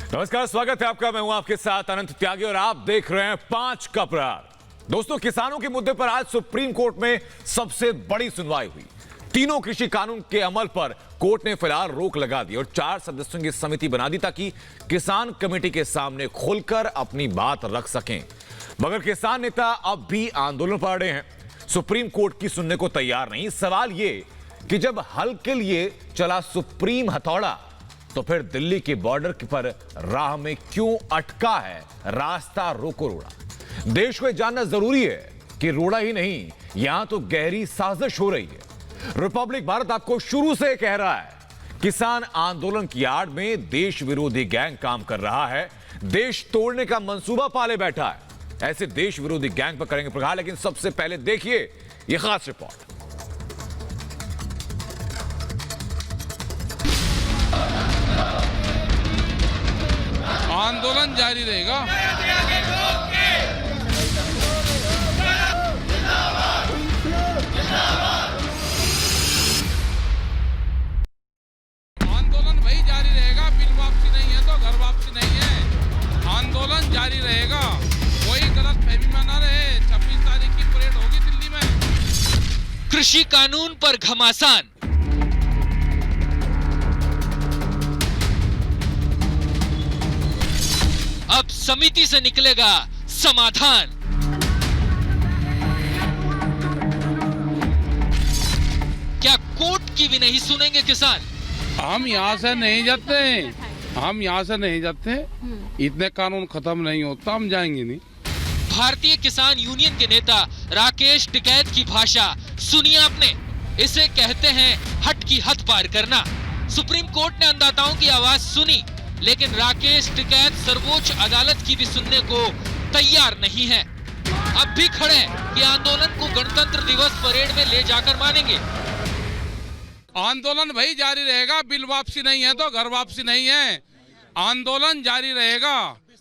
नमस्कार, स्वागत है आपका। मैं हूं आपके साथ अनंत त्यागी और आप देख रहे हैं 5 का प्रहार। दोस्तों, किसानों के मुद्दे पर आज सुप्रीम कोर्ट में सबसे बड़ी सुनवाई हुई। तीनों कृषि कानून के अमल पर कोर्ट ने फिलहाल रोक लगा दी और 4 सदस्यों की समिति बना दी ताकि किसान कमेटी के सामने खुलकर अपनी बात रख सकें। मगर किसान नेता अब भी आंदोलन पर अड़े हैं, सुप्रीम कोर्ट की सुनने को तैयार नहीं। सवाल यह कि जब हल के लिए चला सुप्रीम हथौड़ा तो फिर दिल्ली के बॉर्डर पर राह में क्यों अटका है रास्ता रोको रोड़ा। देश को जानना जरूरी है कि रोड़ा ही नहीं, यहां तो गहरी साजिश हो रही है। रिपब्लिक भारत आपको शुरू से कह रहा है, किसान आंदोलन की आड़ में देश विरोधी गैंग काम कर रहा है, देश तोड़ने का मंसूबा पाले बैठा है। ऐसे देश विरोधी गैंग पर करेंगे प्रहार, लेकिन सबसे पहले देखिए यह खास रिपोर्ट। आंदोलन जारी रहेगा। आंदोलन वही जारी रहेगा। बिल वापसी नहीं है तो घर वापसी नहीं है। आंदोलन जारी रहेगा। कोई गलत फहमी में न रहे। 26 तारीख की परेड होगी दिल्ली में। कृषि कानून पर घमासान, अब समिति से निकलेगा समाधान। क्या कोर्ट की भी नहीं सुनेंगे किसान? हम यहाँ से नहीं जाते। हम यहाँ से नहीं जाते। इतने कानून खत्म नहीं होता, हम जाएंगे नहीं। भारतीय किसान यूनियन के नेता राकेश टिकैत की भाषा सुनिए आपने। इसे कहते हैं हट की हद पार करना। सुप्रीम कोर्ट ने अन्नदाताओं की आवाज सुनी, लेकिन राकेश टिकैत सर्वोच्च अदालत की भी सुनने को तैयार नहीं है। अब भी खड़े कि आंदोलन को गणतंत्र दिवस परेड में ले जाकर मानेंगे। आंदोलन वही जारी रहेगा। बिल वापसी नहीं है तो घर वापसी नहीं है। आंदोलन जारी रहेगा।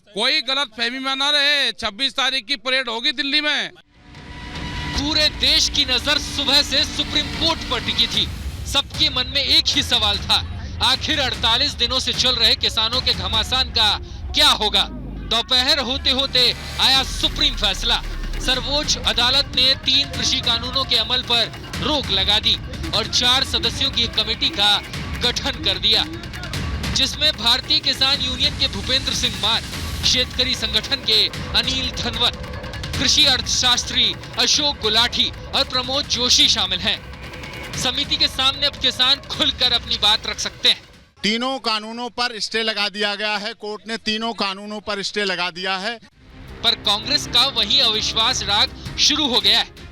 कोई गलत फहमी में न रहे। 26 तारीख की परेड होगी दिल्ली में। पूरे देश की नजर सुबह से सुप्रीम कोर्ट पर टिकी थी। सबके मन में एक ही सवाल था, आखिर 48 दिनों से चल रहे किसानों के घमासान का क्या होगा। दोपहर होते होते आया सुप्रीम फैसला। सर्वोच्च अदालत ने 3 कृषि कानूनों के अमल पर रोक लगा दी और 4 सदस्यों की कमेटी का गठन कर दिया, जिसमें भारतीय किसान यूनियन के भूपेंद्र सिंह मान, शेतकरी संगठन के अनिल धनवत, कृषि अर्थशास्त्री अशोक गुलाटी और प्रमोद जोशी शामिल हैं। समिति के सामने अब किसान खुलकर अपनी बात रख सकते हैं। तीनों कानूनों पर स्टे लगा दिया गया है। कोर्ट ने तीनों कानूनों पर स्टे लगा दिया है। पर कांग्रेस का वही अविश्वास राग शुरू हो गया है।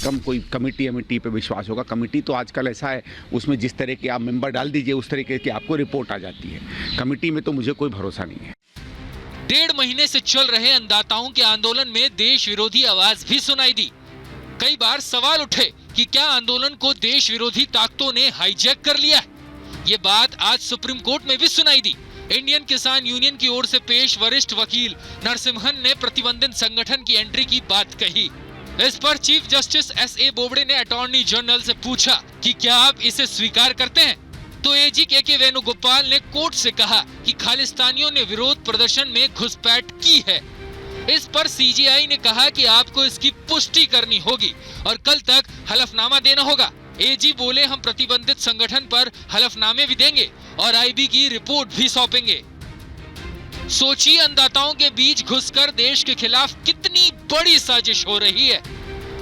कम कोई कमेटी पे विश्वास होगा। कमेटी तो आजकल ऐसा है, उसमें जिस तरह के आप मेंबर डाल दीजिए उस तरीके की आपको रिपोर्ट आ जाती है। कमेटी में तो मुझे कोई भरोसा नहीं है। 1.5 महीने से चल रहे अन्नदाताओं के आंदोलन में देश विरोधी आवाज भी सुनाई दी। कई बार सवाल उठे कि क्या आंदोलन को देश विरोधी ताकतों ने हाईजैक कर लिया है। ये बात आज सुप्रीम कोर्ट में भी सुनाई दी। इंडियन किसान यूनियन की ओर से पेश वरिष्ठ वकील नरसिम्हन ने प्रतिबंधित संगठन की एंट्री की बात कही। इस पर चीफ जस्टिस एस.ए. बोबडे ने अटॉर्नी जनरल से पूछा कि क्या आप इसे स्वीकार करते हैं, तो एजी के वेणुगोपाल ने कोर्ट से कहा कि खालिस्तानियों ने विरोध प्रदर्शन में घुसपैठ की है। इस पर सीजीआई ने कहा कि आपको इसकी पुष्टि करनी होगी और कल तक हलफनामा देना होगा। एजी बोले, हम प्रतिबंधित संगठन पर हलफनामे भी देंगे और आईबी की रिपोर्ट भी सौंपेंगे। सोचिए, अन्नदाताओं के बीच घुसकर देश के खिलाफ कितनी बड़ी साजिश हो रही है।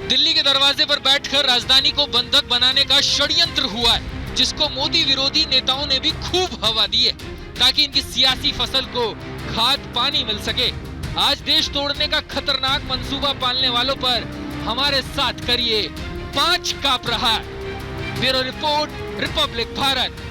दिल्ली के दरवाजे पर बैठकर राजधानी को बंधक बनाने का षड्यंत्र हुआ है, जिसको मोदी विरोधी नेताओं ने भी खूब हवा दी है ताकि इनकी सियासी फसल को खाद पानी मिल सके। आज देश तोड़ने का खतरनाक मंसूबा पालने वालों पर हमारे साथ करिए 5 का प्रहार। Bureau report, Republic Bharat.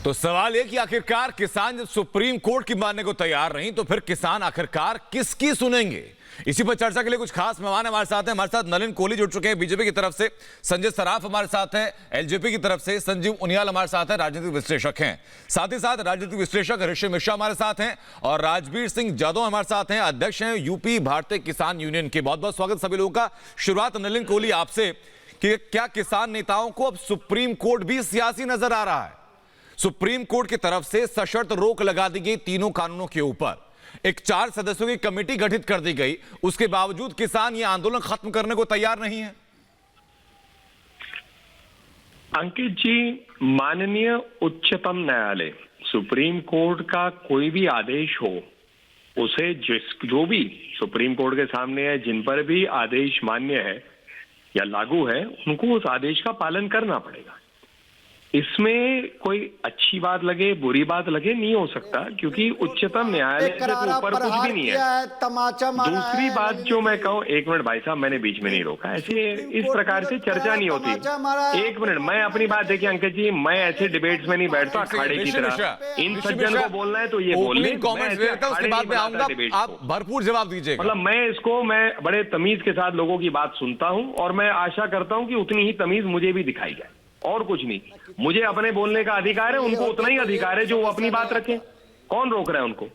तो सवाल यह कि आखिरकार किसान जब सुप्रीम कोर्ट की मानने को तैयार नहीं तो फिर किसान आखिरकार किसकी सुनेंगे। इसी पर चर्चा के लिए कुछ खास मेहमान हमारे साथ हैं। हमारे साथ नलिन कोहली जुड़ चुके हैं बीजेपी की तरफ से, संजय सराफ हमारे साथ हैं एलजेपी की तरफ से, संजीव उनियाल हमारे साथ हैं, राजनीतिक विश्लेषक हैं। साथ ही साथ राजनीतिक विश्लेषक ऋषि मिश्रा हमारे साथ हैं और राजवीर सिंह जादव हमारे साथ हैं, अध्यक्ष हैं यूपी भारतीय किसान यूनियन के। बहुत बहुत स्वागत सभी लोगों का। शुरुआत नलिन कोहली आपसे कि क्या किसान नेताओं को अब सुप्रीम कोर्ट भी सियासी नजर आ रहा है? सुप्रीम कोर्ट की तरफ से सशर्त रोक लगा दी गई तीनों कानूनों के ऊपर, एक 4 सदस्यों की कमेटी गठित कर दी गई, उसके बावजूद किसान ये आंदोलन खत्म करने को तैयार नहीं है। अंकित जी, माननीय उच्चतम न्यायालय, सुप्रीम कोर्ट का कोई भी आदेश हो, उसे जो भी सुप्रीम कोर्ट के सामने है, जिन पर भी आदेश मान्य है या लागू है, उनको उस आदेश का पालन करना पड़ेगा। इसमें कोई अच्छी बात लगे बुरी बात लगे नहीं हो सकता, क्योंकि उच्चतम न्यायालय से ऊपर कुछ भी नहीं है। तमाचा मारा दूसरी बात जो मैं कहूँ, एक मिनट भाई साहब, मैंने बीच में नहीं रोका, ऐसे इस प्रकार से चर्चा नहीं होती। एक मिनट, मैं अपनी बात देखिए अंकित जी, मैं ऐसे डिबेट्स में नहीं बैठता अखाड़े की तरह। इन सज्जन को बोलना है तो ये बोल ले, उसके बाद में आऊंगा, आप भरपूर जवाब दीजिए। मतलब मैं बड़े तमीज के साथ लोगों की बात सुनता हूं, और मैं आशा करता हूं कि उतनी ही तमीज मुझे भी दिखाई जाए, और कुछ नहीं। मुझे अपने बोलने का अधिकार है, उनको उतना ही अधिकार है जो वो अपनी बात रखें। कौन रोक रहा है उनको?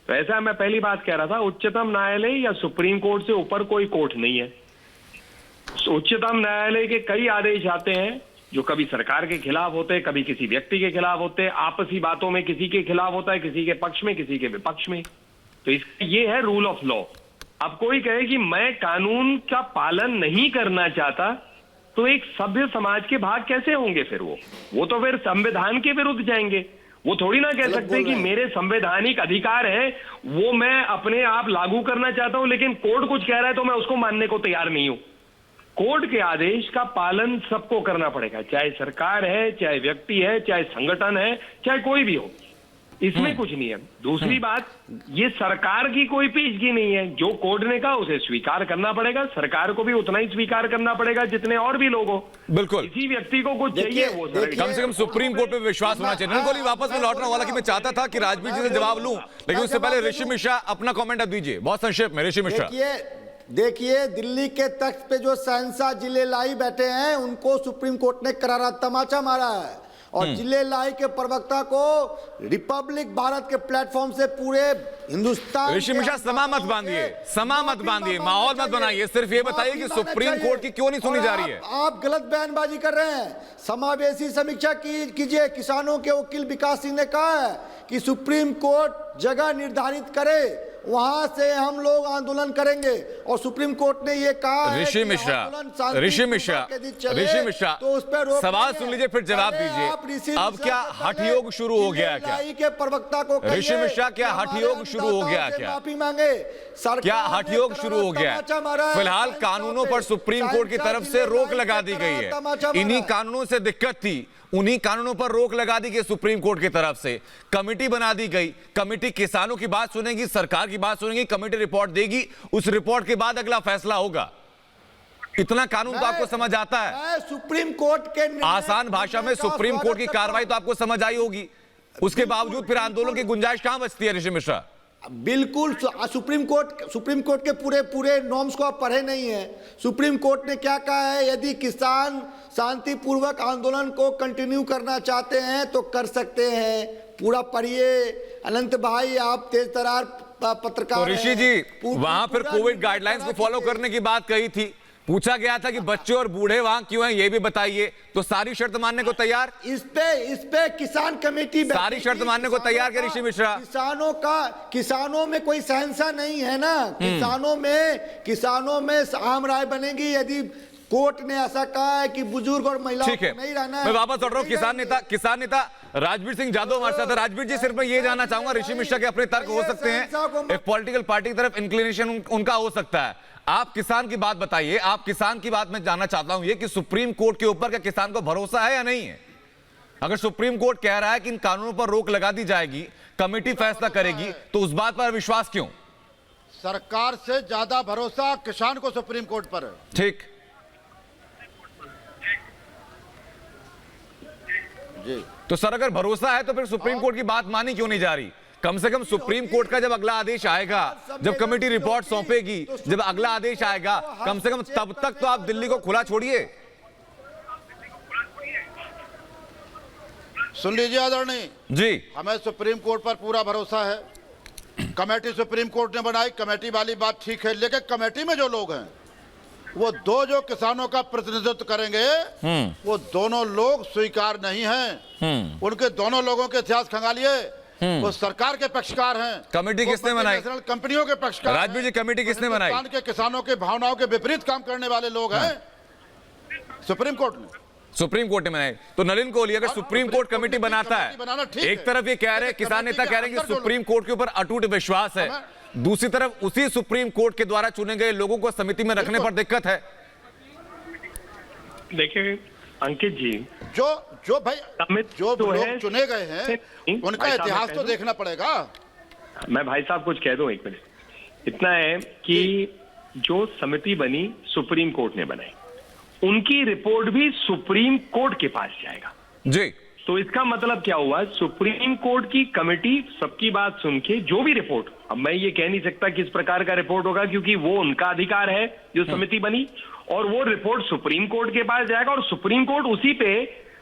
तो ऐसा मैं पहली बात कह रहा था, उच्चतम न्यायालय या सुप्रीम कोर्ट से ऊपर कोई कोर्ट नहीं है। उच्चतम न्यायालय के कई आदेश आते हैं जो कभी सरकार के खिलाफ होते हैं, कभी किसी व्यक्ति के खिलाफ होते हैं, आपसी बातों में किसी के खिलाफ होता है, किसी के पक्ष में, किसी के विपक्ष में। तो ये है रूल ऑफ लॉ। अब कोई कहे कि मैं कानून का पालन नहीं करना चाहता, तो एक सभ्य समाज के भाग कैसे होंगे फिर? वो तो फिर संविधान के विरुद्ध जाएंगे। वो थोड़ी ना कह सकते कि मेरे संवैधानिक अधिकार है, वो मैं अपने आप लागू करना चाहता हूं, लेकिन कोर्ट कुछ कह रहा है तो मैं उसको मानने को तैयार नहीं हूं। कोर्ट के आदेश का पालन सबको करना पड़ेगा, चाहे सरकार है, चाहे व्यक्ति है, चाहे संगठन है, चाहे कोई भी हो। इसमें कुछ नहीं है। दूसरी बात, ये सरकार की कोई पेशगी नहीं है। जो कोर्ट ने कहा उसे स्वीकार करना पड़ेगा, सरकार को भी उतना ही स्वीकार करना पड़ेगा जितने और भी लोग हो। बिल्कुल, किसी व्यक्ति को कुछ चाहिए वो कम से कम सुप्रीम कोर्ट पे विश्वास होना चाहिए। रंगोली वापस में लौटना वाला कि मैं चाहता था कि राजवीर जी से जवाब लूं, लेकिन उससे पहले ऋषि मिश्रा अपना कमेंट अब दीजिए, बहुत संक्षेप में। ऋषि मिश्रा, देखिए, दिल्ली के तख्त पे जो शहंशाह जिले लाई बैठे हैं, उनको सुप्रीम कोर्ट ने करारा तमाचा मारा है, और जिले लाई के प्रवक्ता को रिपब्लिक भारत के प्लेटफॉर्म से पूरे हिंदुस्तान। ऋषि मिश्रा, समा मत बांधिए, माहौल मत बनाइए, सिर्फ ये बताइए कि सुप्रीम कोर्ट की क्यों नहीं सुनी जा रही है? आप गलत बयानबाजी कर रहे हैं। समावेशी समीक्षा कीजिए। किसानों के वकील विकास सिंह ने कहा है कि सुप्रीम कोर्ट जगह निर्धारित करे, वहां से हम लोग आंदोलन करेंगे, और सुप्रीम कोर्ट ने ये कहा। ऋषि मिश्रा, तो उस पर सवाल सुन लीजिए फिर जवाब दीजिए। अब क्या हठयोग शुरू हो गया? क्या के प्रवक्ता को ऋषि मिश्रा, क्या हठयोग शुरू हो गया? क्या माफी मांगे? क्या हठयोग शुरू हो गया? फिलहाल कानूनों पर सुप्रीम कोर्ट की तरफ से रोक लगा दी गई है। इन्हीं कानूनों से दिक्कत थी, उन्हीं कानूनों पर रोक लगा दी गई सुप्रीम कोर्ट की तरफ से। कमेटी बना दी गई, कमेटी किसानों की बात सुनेगी, सरकार की बात सुनेगी, कमेटी रिपोर्ट देगी, उस रिपोर्ट के बाद अगला फैसला होगा। इतना कानून तो आपको समझ आता है? सुप्रीम कोर्ट के आसान भाषा में सुप्रीम कोर्ट की कार्रवाई तो आपको समझ आई होगी, उसके बावजूद फिर आंदोलन की गुंजाइश कहां बचती है? ऋषि मिश्रा, बिल्कुल, सुप्रीम कोर्ट के पूरे नॉर्म्स को आप पढ़े नहीं है। सुप्रीम कोर्ट ने क्या कहा है? यदि किसान शांतिपूर्वक आंदोलन को कंटिन्यू करना चाहते हैं तो कर सकते हैं। पूरा पढ़िए अनंत भाई, आप तेज तरार पत्रकार। तो ऋषि जी, वहां पर कोविड गाइडलाइंस को फॉलो करने की बात कही थी, पूछा गया था कि बच्चे और बूढ़े वहां क्यों हैं, ये भी बताइए। तो सारी शर्त मानने को तैयार? इस पे किसान कमेटी सारी शर्त मानने को तैयार है ऋषि मिश्रा? किसानों में कोई सहनसा नहीं है ना। किसानों में आम राय बनेगी यदि कोर्ट ने ऐसा कहा है कि बुजुर्ग और महिलाओं को नहीं रहना है। मैं वापस लौट रहा हूं। किसान नेता राजवीर सिंह जादव हमारे साथ है। राजवीर जी, सिर्फ मैं ये जानना चाहूंगा, ऋषि मिश्रा के अपने तर्क हो सकते हैं, एक पॉलिटिकल पार्टी की तरफ इंक्लिनेशन उनका हो सकता है। आप किसान की बात बताइए। आप किसान की बात मैं जानना चाहता हूं ये कि सुप्रीम कोर्ट के ऊपर क्या किसान को भरोसा है या नहीं है? अगर सुप्रीम कोर्ट कह रहा है कि इन कानूनों पर रोक लगा दी जाएगी, कमेटी फैसला करेगी, तो उस बात पर विश्वास क्यों? सरकार से ज्यादा भरोसा किसान को सुप्रीम कोर्ट पर है। ठीक जी। तो सर, अगर भरोसा है तो फिर सुप्रीम कोर्ट की बात मानी क्यों नहीं जा रही? कम से कम सुप्रीम कोर्ट का जब अगला आदेश आएगा, जब कमेटी रिपोर्ट सौंपेगी, जब अगला आदेश आएगा, कम से कम तब तक तो आप दिल्ली को खुला छोड़िए। सुन लीजिए आदरणीय जी, हमें सुप्रीम कोर्ट पर पूरा भरोसा है। कमेटी सुप्रीम कोर्ट ने बनाई, कमेटी वाली बात ठीक है, लेकिन कमेटी में जो लोग हैं वो दो जो किसानों का प्रतिनिधित्व करेंगे वो दोनों लोग स्वीकार नहीं हैं। उनके दोनों लोगों के इतिहास खंगालिए, वो सरकार के पक्षकार हैं। कमेटी किसने बनाई? नेशनल कंपनियों के पक्षकार। राजवीर जी, कमेटी किसने बनाई? हिंदुस्तान के किसानों के भावनाओं के विपरीत काम करने वाले लोग हैं सुप्रीम कोर्ट ने। सुप्रीम कोर्ट ने बनाई तो नलिन कोहली अगर सुप्रीम कोर्ट कमेटी बनाता है, एक तरफ ये कह रहे हैं, किसान नेता कह रहे हैं कि सुप्रीम कोर्ट के ऊपर अटूट विश्वास है, दूसरी तरफ उसी सुप्रीम कोर्ट के द्वारा चुने गए लोगों को समिति में रखने पर दिक्कत है। देखिए अंकित जी, जो भाई जो तो लोग चुने गए हैं उनका इतिहास तो देखना पड़ेगा। मैं भाई साहब कुछ कह दूं, एक मिनट। इतना है कि जो समिति बनी सुप्रीम कोर्ट ने बनाई, उनकी रिपोर्ट भी सुप्रीम कोर्ट के पास जाएगा जी। तो इसका मतलब क्या हुआ? सुप्रीम कोर्ट की कमेटी सबकी बात सुन के जो भी रिपोर्ट, अब मैं ये कह नहीं सकता किस प्रकार का रिपोर्ट होगा क्योंकि वो उनका अधिकार है जो समिति बनी, और वो रिपोर्ट सुप्रीम कोर्ट के पास जाएगा और सुप्रीम कोर्ट उसी पे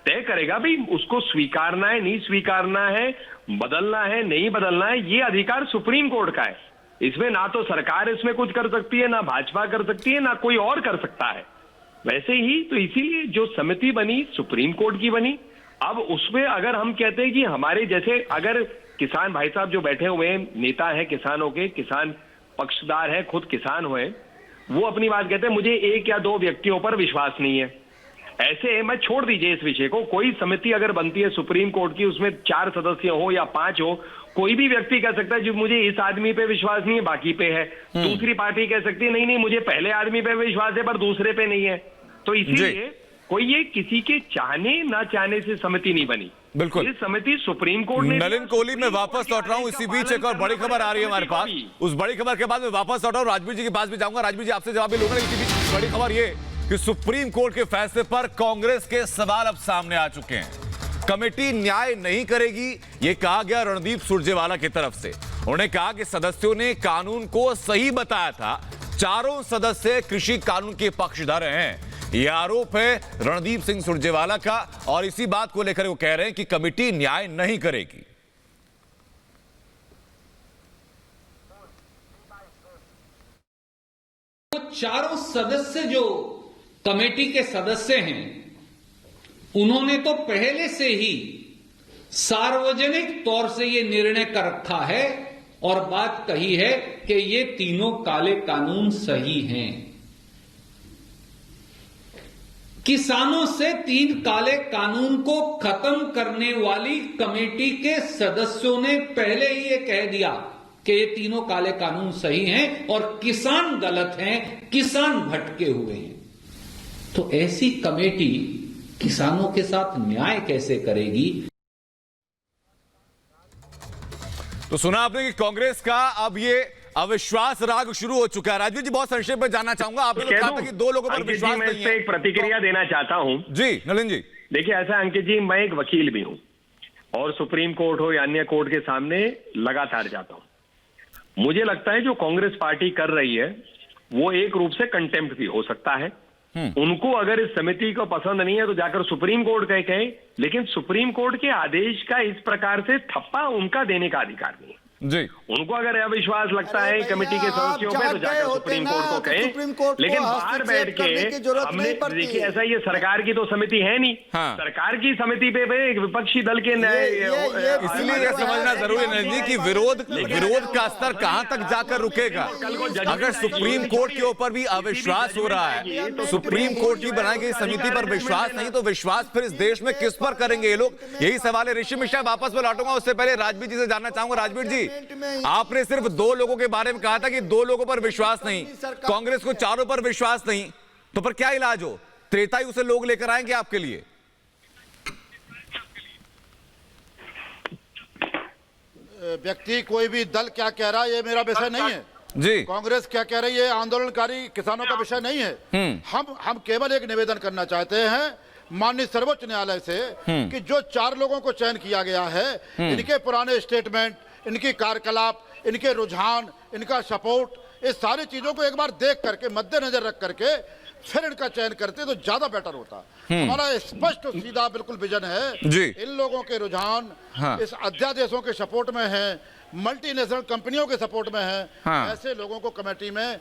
तय करेगा भाई उसको स्वीकारना है, नहीं स्वीकारना है, बदलना है, नहीं बदलना है। ये अधिकार सुप्रीम कोर्ट का है। इसमें ना तो सरकार इसमें कुछ कर सकती है, ना भाजपा कर सकती है, ना कोई और कर सकता है। वैसे ही तो इसीलिए जो समिति बनी सुप्रीम कोर्ट की बनी। अब उसमें अगर हम कहते हैं कि हमारे जैसे अगर किसान भाई साहब जो बैठे हुए नेता हैं किसानों के, किसान पक्षदार हैं, खुद किसान हुए, वो अपनी बात कहते हैं मुझे एक या दो व्यक्तियों पर विश्वास नहीं है। ऐसे मैं छोड़ दीजिए इस विषय को, कोई समिति अगर बनती है सुप्रीम कोर्ट की, उसमें 4 सदस्य हो या 5 हो, कोई भी व्यक्ति कह सकता है जी मुझे इस आदमी पे विश्वास नहीं है, बाकी पे है। दूसरी पार्टी कह सकती है नहीं नहीं मुझे पहले आदमी पे विश्वास है पर दूसरे पे नहीं है। तो इसीलिए कोई ये किसी के चाहने ना चाहने से समिति नहीं बनी। बिल्कुल, ये समिति सुप्रीम कोर्ट ने। नलिन कोहली में वापस लौट रहा हूं, इसी बीच एक और बड़ी खबर आ रही है हमारे पास। उस बड़ी खबर के बाद मैं वापस लौट रहा हूं, राजवीर जी के पास भी जाऊंगा। राजवीर जी आपसे जवाब भी लूंगा। इसी बीच बड़ी खबर ये कि सुप्रीम कोर्ट के फैसले पर कांग्रेस के सवाल अब सामने आ चुके हैं। कमेटी न्याय नहीं करेगी, यह कहा गया रणदीप सुरजेवाला की तरफ से। उन्होंने कहा कि सदस्यों ने कानून को सही बताया था, चारों सदस्य कृषि कानून के पक्षधर हैं। यह आरोप है रणदीप सिंह सुरजेवाला का और इसी बात को लेकर वो कह रहे हैं कि कमेटी न्याय नहीं करेगी। तो चारों सदस्य जो कमेटी के सदस्य हैं उन्होंने तो पहले से ही सार्वजनिक तौर से ये निर्णय कर रखा है और बात कही है कि ये तीनों काले कानून सही हैं। किसानों से 3 काले कानून को खत्म करने वाली कमेटी के सदस्यों ने पहले ही ये कह दिया कि ये तीनों काले कानून सही हैं और किसान गलत हैं, किसान भटके हुए हैं। तो ऐसी कमेटी किसानों के साथ न्याय कैसे करेगी? तो सुना आपने कि कांग्रेस का अब ये अविश्वास राग शुरू हो चुका है। राजवीर जी बहुत संक्षेप में जानना चाहूंगा, आपने तो कहा था कि 2 लोगों पर विश्वास नहीं है। मैं एक प्रतिक्रिया देना चाहता हूं। जी नलिन जी, देखिए ऐसा अंकित जी, मैं एक वकील भी हूं और सुप्रीम कोर्ट हो या अन्य कोर्ट के सामने लगातार जाता हूं। मुझे लगता है जो कांग्रेस पार्टी कर रही है वो एक रूप से कंटेम्प्ट भी हो सकता है। उनको अगर इस समिति को पसंद नहीं है तो जाकर सुप्रीम कोर्ट कहें, लेकिन सुप्रीम कोर्ट के आदेश का इस प्रकार से थप्पा उनका देने का अधिकार नहीं है जी। उनको अगर अविश्वास लगता है कमेटी के सदस्यों पे तो जाकर सुप्रीम कोर्ट को कहें, लेकिन बाहर बैठ के हमने देखिए ऐसा ये सरकार की तो समिति है नहीं। हाँ। सरकार की समिति पे एक विपक्षी दल के इसलिए यह समझना जरूरी है जी कि विरोध का स्तर कहां तक जाकर रुकेगा। अगर सुप्रीम कोर्ट के ऊपर भी अविश्वास हो रहा है, सुप्रीम कोर्ट की बनाई गई समिति पर विश्वास नहीं, तो विश्वास फिर इस देश में किस पर करेंगे ये लोग? यही सवाल है। ऋषि मिश्रा वापस में लौटूंगा, उससे पहले राजवीर जी से जानना चाहूंगा। राजवीर जी, आपने सिर्फ 2 लोगों के बारे में कहा था कि 2 लोगों पर विश्वास नहीं, कांग्रेस को चारों पर विश्वास नहीं, तो पर क्या इलाज हो? त्रेतायु से लोग लेकर आएंगे आपके लिए? व्यक्ति कोई भी दल क्या कह रहा है ये मेरा विषय नहीं है जी। कांग्रेस क्या कह रही है आंदोलनकारी किसानों का विषय नहीं है। हम केवल एक निवेदन करना चाहते हैं माननीय सर्वोच्च न्यायालय से कि जो 4 लोगों को चयन किया गया है, इनके पुराने स्टेटमेंट, इनकी कार्यकलाप, इनके रुझान, इनका सपोर्ट, इस सारी चीजों को एक बार देख करके मद्देनजर रख करके फिर इनका चयन करते तो ज्यादा बेटर होता। हमारा स्पष्ट और सीधा बिल्कुल विजन है जी। इन लोगों के रुझान इस अध्यादेशों के सपोर्ट में है, मल्टीनेशनल कंपनियों के सपोर्ट में हैं, हाँ। ऐसे लोगों को कमेटी में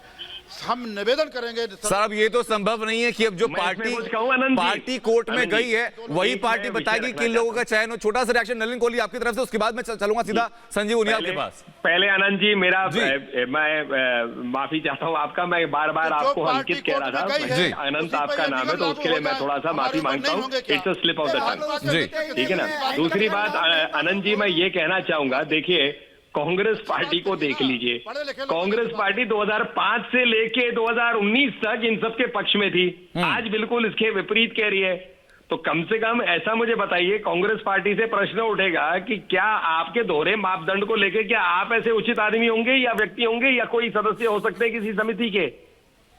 हम निवेदन करेंगे। सर अब ये तो संभव नहीं है कि अब जो मैं इसमें पार्टी कुछ कहूं, आनंद जी? पार्टी कोर्ट में आनंद जी, गई है वही एक पार्टी मैं विषय बताएगी रखना किन लोगों का चाहता चयन हो। छोटा सा रिएक्शन नलिन कोहली आपकी तरफ से, उसके बाद मैं चलूंगा सीधा संजीव उनियाल के पास। पहले आनंद जी मेरा जी। मैं माफी चाहता हूँ आपका, मैं बार बार जो आपको पार्टी अंकित कह रहा कोर्ट में गई था। है, अनंत उसी पे आपका ये नाम है तो निगम उसके लिए लागू मैं थोड़ा सा होगा। माफी हमारे मांगता नहीं हूँ। होंगे क्या? It's a slip of the tongue. जी। ठीक है ना। दूसरी बात आनंद जी, मैं ये कहना चाहूंगा, देखिए कांग्रेस पार्टी को देख लीजिए। कांग्रेस पार्टी 2005 से लेके 2019 तक इन सब के पक्ष में थी, आज बिल्कुल इसके विपरीत कह रही है। तो कम से कम ऐसा मुझे बताइए, कांग्रेस पार्टी से प्रश्न उठेगा कि क्या आपके दोहरे मापदंड को लेकर क्या आप ऐसे उचित आदमी होंगे या व्यक्ति होंगे या कोई सदस्य हो सकते हैं किसी समिति के?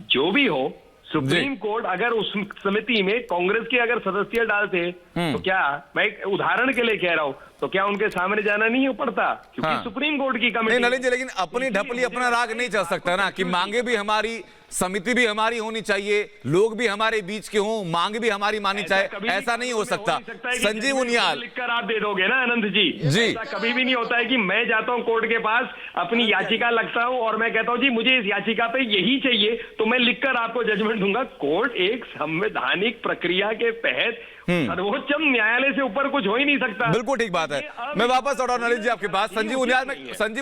जो भी हो, सुप्रीम कोर्ट अगर उस समिति में कांग्रेस के अगर सदस्य डालते तो क्या, मैं एक उदाहरण के लिए कह रहा हूं, तो क्या उनके सामने जाना नहीं पड़ता? क्योंकि हाँ। सुप्रीम कोर्ट की नहीं कमेटी। नलिन जी, लेकिन अपनी ढपली अपना राग नहीं चल सकता ना कि मांगे भी हमारी, समिति भी हमारी होनी चाहिए, लोग भी हमारे बीच के हों, मांग भी हमारी मानी चाहिए, ऐसा नहीं हो सकता। संजीव उनियाल लिखकर आप दे दोगे ना आनंद जी? जी। ऐसा कभी भी नहीं होता है कि मैं जाता हूं कोर्ट के पास, अपनी याचिका लगता हूं और मैं कहता हूं जी मुझे इस याचिका पे यही चाहिए, तो मैं लिखकर आपको जजमेंट दूंगा। कोर्ट एक संवैधानिक प्रक्रिया के तहत सर्वोच्च न्यायालय से ऊपर कुछ हो ही नहीं सकता। बिल्कुल ठीक बात है। मैं वापस लौटा नलिन जी आपके पास। संजीव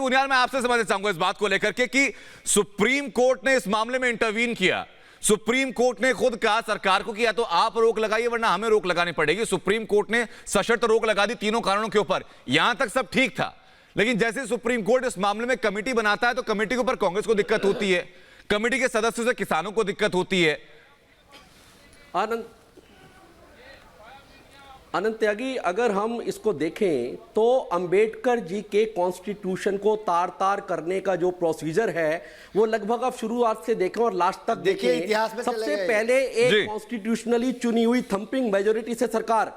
उनियाल, मैं आपसे समझना चाहूंगा इस बात को लेकर के कि सुप्रीम कोर्ट ने इस मामले में इंटरवीन किया। सुप्रीम कोर्ट ने खुद कहा सरकार को कि या तो आप रोक लगाइए वरना हमें रोक लगानी पड़ेगी। सुप्रीम कोर्ट ने सशर्त रोक लगा दी तीनों कानूनों के ऊपर। यहां तक सब ठीक था, लेकिन जैसे सुप्रीम कोर्ट इस मामले में कमेटी बनाता है तो कमेटी के ऊपर कांग्रेस को दिक्कत होती है, कमेटी के सदस्यों से किसानों को दिक्कत होती है। अनंत त्यागी, अगर हम इसको देखें तो अंबेडकर जी के कॉन्स्टिट्यूशन को तार तार करने का जो प्रोसीजर है वो लगभग आप शुरुआत से देखें और लास्ट तक देखिए, देखें। इतिहास में सबसे चले गए। पहले जी। एक कॉन्स्टिट्यूशनली चुनी हुई थंपिंग मेजोरिटी से सरकार,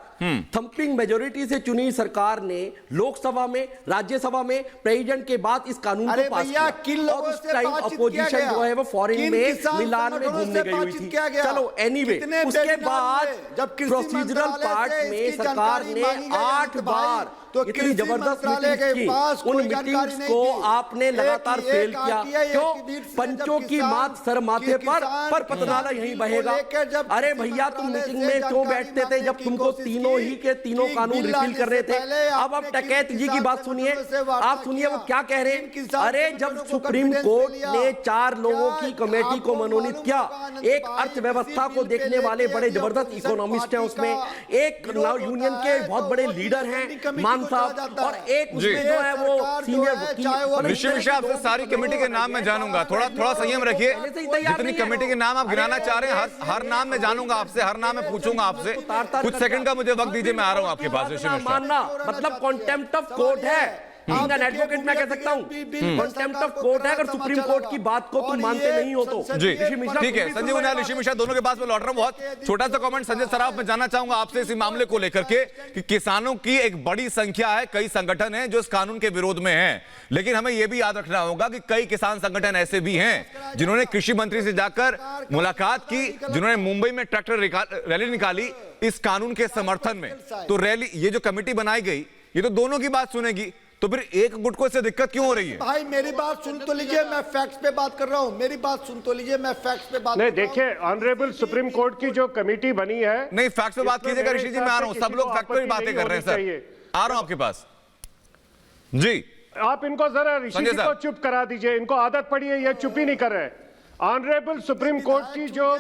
थंपिंग मेजोरिटी से चुनी हुई सरकार ने लोकसभा में, राज्यसभा में, प्रेसिडेंट के बाद इस कानून अरे को पास भैया, किया। किन लोगों और उस से टाइम बातचीत अपोजिशन किया गया? जो है वो फॉरेन किन में, किसान मिलान में संगठनों घूमने से गई हुई बातचीत थी। किया गया? चलो एनीवे, कितने उसके वेबिनार बाद हुए? जब कृषि प्रोसीजरल मंत्रालय पार्ट से में इसकी सरकार जानकारी ने मांगी गई 8 अनंत भाई, बार तो इतनी कृषि जबरदस्त मंत्रालय मीटिंग्स के की, पास उन कोई जानकारी मीटिंग्स नहीं को थी। आपने लगातार फेल किया। क्यों? पंचों की मात सर माथे पर पतनाला यहीं बहेगा। अरे भैया, तुम मीटिंग में क्यों बैठते थे जब तुमको तीनों ही के तीनों कानून रिपील कर रहे थे? अब आप टकैत जी की बात सुनिए, आप सुनिए वो क्या कह रहे हैं। अरे जब सुप्रीम कोर्ट ने 4 लोगों की कमेटी को मनोनीत किया, एक अर्थव्यवस्था को देखने वाले बड़े जबरदस्त इकोनॉमिस्ट हैं उसमें, एक यूनियन के बहुत बड़े लीडर हैं मान साहब, और एक उसमें जो है वो सीनियर ऋषि मिश्रा, आपसे सारी कमेटी के नाम मैं जानूंगा, थोड़ा संयम रखिए। जितनी कमेटी के नाम आप गिनाना चाह रहे हैं हर नाम मैं जानूंगा आपसे, हर नाम मैं पूछूंगा आपसे। कुछ सेकंड का मुझे वक्त दीजिए, मैं आ रहा हूं आपके पास। ऋषि मिश्रा, मानना मतलब कॉन्टेम्प्ट ऑफ कोर्ट है। बीइंग एन एडवोकेट मैं कह सकता हूं कॉन्टेम्प्ट ऑफ कोर्ट है अगर सुप्रीम कोर्ट की बात को तुम मानते नहीं हो तो। जी ठीक है। संजीव उनियाल, ऋषि मिश्रा, दोनों के पास मैं लौट रहा हूं। बहुत छोटा सा कमेंट संजय सराफ मैं जानना चाहूंगा आपसे इसी मामले को लेकर के कि किसानों की एक बड़ी संख्या है, कई संगठन हैं जो इस कानून के विरोध में हैं, लेकिन हमें यह भी याद रखना होगा कि कई किसान संगठन ऐसे भी हैं जिन्होंने कृषि मंत्री से जाकर मुलाकात की, जिन्होंने मुंबई में ट्रैक्टर रैली निकाली इस कानून के समर्थन में। तो रैली, ये जो कमेटी बनाई गई, ये तो दोनों की बात सुनेगी, तो फिर एक गुट को इससे दिक्कत क्यों हो रही है? भाई मेरी बात सुन तो लीजिए, मैं फैक्ट्स पे बात कर रहा हूँ। मेरी बात सुन तो लीजिए, मैं फैक्ट्स पे बात नहीं, देखिए ऑनरेबल सुप्रीम कोर्ट की जो कमिटी बनी है, नहीं फैक्ट्स पे बात कीजिएगा ऋषि जी, मैं आ रहा हूँ। सब लोग फैक्ट पे बातें कर रहे हैं सर, आ रहा हूँ आपके पास। जी आप इनको जरा ऋषि जी को चुप करा दीजिए, इनको आदत पड़ी है, ये चुप ही नहीं कर रहे। ऑनरेबल सुप्रीम कोर्ट की जो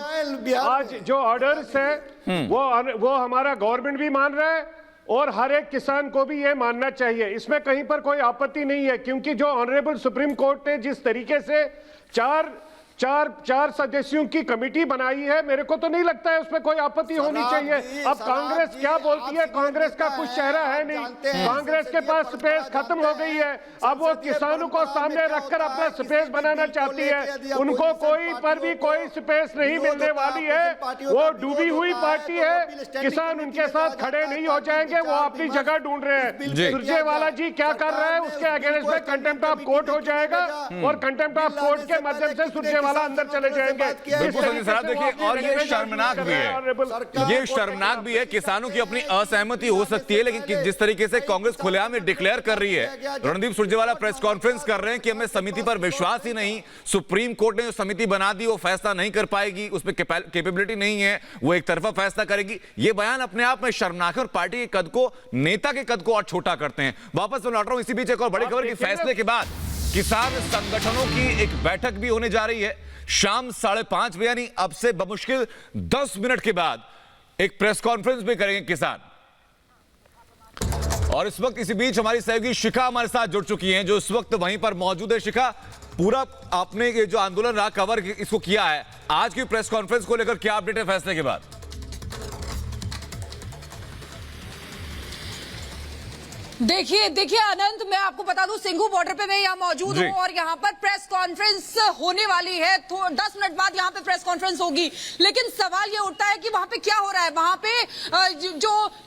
आज जो ऑर्डर्स है वो हमारा गवर्नमेंट भी मान रहा है और हर एक किसान को भी ये मानना चाहिए। इसमें कहीं पर कोई आपत्ति नहीं है, क्योंकि जो ऑनरेबल सुप्रीम कोर्ट ने जिस तरीके से चार सदस्यों की कमेटी बनाई है, मेरे को तो नहीं लगता है उसमें कोई आपत्ति होनी चाहिए। अब कांग्रेस क्या बोलती है, कांग्रेस का कुछ चेहरा है नहीं, कांग्रेस के पास स्पेस खत्म हो गई है। अब वो किसानों को सामने रखकर अपना स्पेस बनाना चाहती है, उनको कोई पर भी कोई स्पेस नहीं मिलने वाली है। वो डूबी हुई पार्टी है, किसान उनके साथ खड़े नहीं हो जाएंगे, वो अपनी जगह ढूंढ रहे हैं। सुरजेवाला जी क्या कर रहे हैं, उसके अगेंस्ट में कंटेम्प्ट ऑफ कोर्ट हो जाएगा और कंटेम्प्ट ऑफ कोर्ट के माध्यम से सुरजेवाला वाला अंदर चले जाएंगे। बिल्कुल संजय सराफ, देखिए और ये शर्मनाक भी है, ये शर्मनाक भी है। किसानों की अपनी असहमति हो सकती है, लेकिन जिस तरीके से कांग्रेस खुलेआम में डिक्लेयर कर रही है, रणदीप सुरजेवाला प्रेस कॉन्फ्रेंस कर रहे हैं कि हमें समिति पर विश्वास ही नहीं, सुप्रीम कोर्ट ने जो समिति बना दी वो फैसला नहीं कर पाएगी, उसमें कैपेबिलिटी नहीं है, वो एक तरफा फैसला करेगी। ये बयान अपने आप में शर्मनाक है और पार्टी के कद को, नेता के कद को और छोटा करते हैं। वापस मैं लौट रहा हूं, इसी बीच एक और बड़ी खबर कि फैसले के बाद किसान संगठनों की एक बैठक भी होने जा रही है शाम 5:30 बजे, यानी अब से बमुश्किल 10 मिनट के बाद एक प्रेस कॉन्फ्रेंस भी करेंगे किसान। और इस वक्त इसी बीच हमारी सहयोगी शिखा हमारे साथ जुड़ चुकी हैं, जो इस वक्त वहीं पर मौजूद है। शिखा, पूरा आपने ये जो आंदोलन रहा कवर इसको किया है, आज की प्रेस कॉन्फ्रेंस को लेकर क्या अपडेट है फैसले के बाद? देखिए अनंत, मैं आपको बता दूं सिंघू बॉर्डर पे मैं यहाँ मौजूद हूँ और यहाँ पर प्रेस कॉन्फ्रेंस होने वाली है। 10 मिनट बाद यहाँ पे प्रेस कॉन्फ्रेंस होगी, लेकिन सवाल ये उठता है कि वहां पे क्या हो रहा है। वहां पे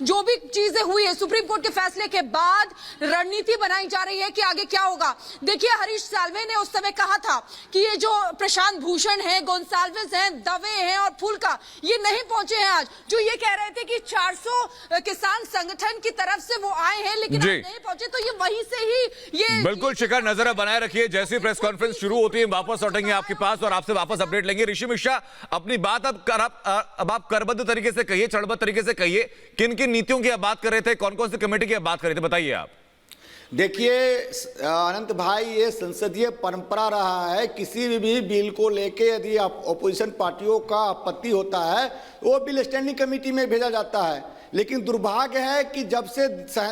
जो भी चीजें हुई है सुप्रीम कोर्ट के फैसले के बाद रणनीति बनाई जा रही है कि आगे क्या होगा। देखिए, हरीश साल्वे ने उस समय कहा था कि ये जो प्रशांत भूषण है, गोंसाल्विस है, दवे हैं और फुल्का, ये नहीं पहुंचे हैं आज। जो ये कह रहे थे कि 400 किसान संगठन की तरफ से वो आए हैं लेकिन नहीं पहुंचे, तो ये वहीं से ही ये बिल्कुल शिखा नजर बनाए रखिए। जैसे प्रेस कॉन्फ्रेंस शुरू होती है वापस लौटेंगे आपके पास और आपसे वापस अपडेट लेंगे। ऋषि मिश्रा, अपनी बात अब आप करबद्ध तरीके से कहिए, चरणबद्ध तरीके से कहिए, किन किन नीतियों की आप बात कर रहे थे, कौन कौन सी कमेटी की आप बात कर रहे थे, बताइए आप। देखिए अनंत भाई, ये संसदीय परंपरा रहा है, किसी भी बिल को लेके यदि अपोजिशन पार्टियों का आपत्ति होता है वो बिल स्टैंडिंग कमेटी में भेजा जाता है। लेकिन दुर्भाग्य है कि जब से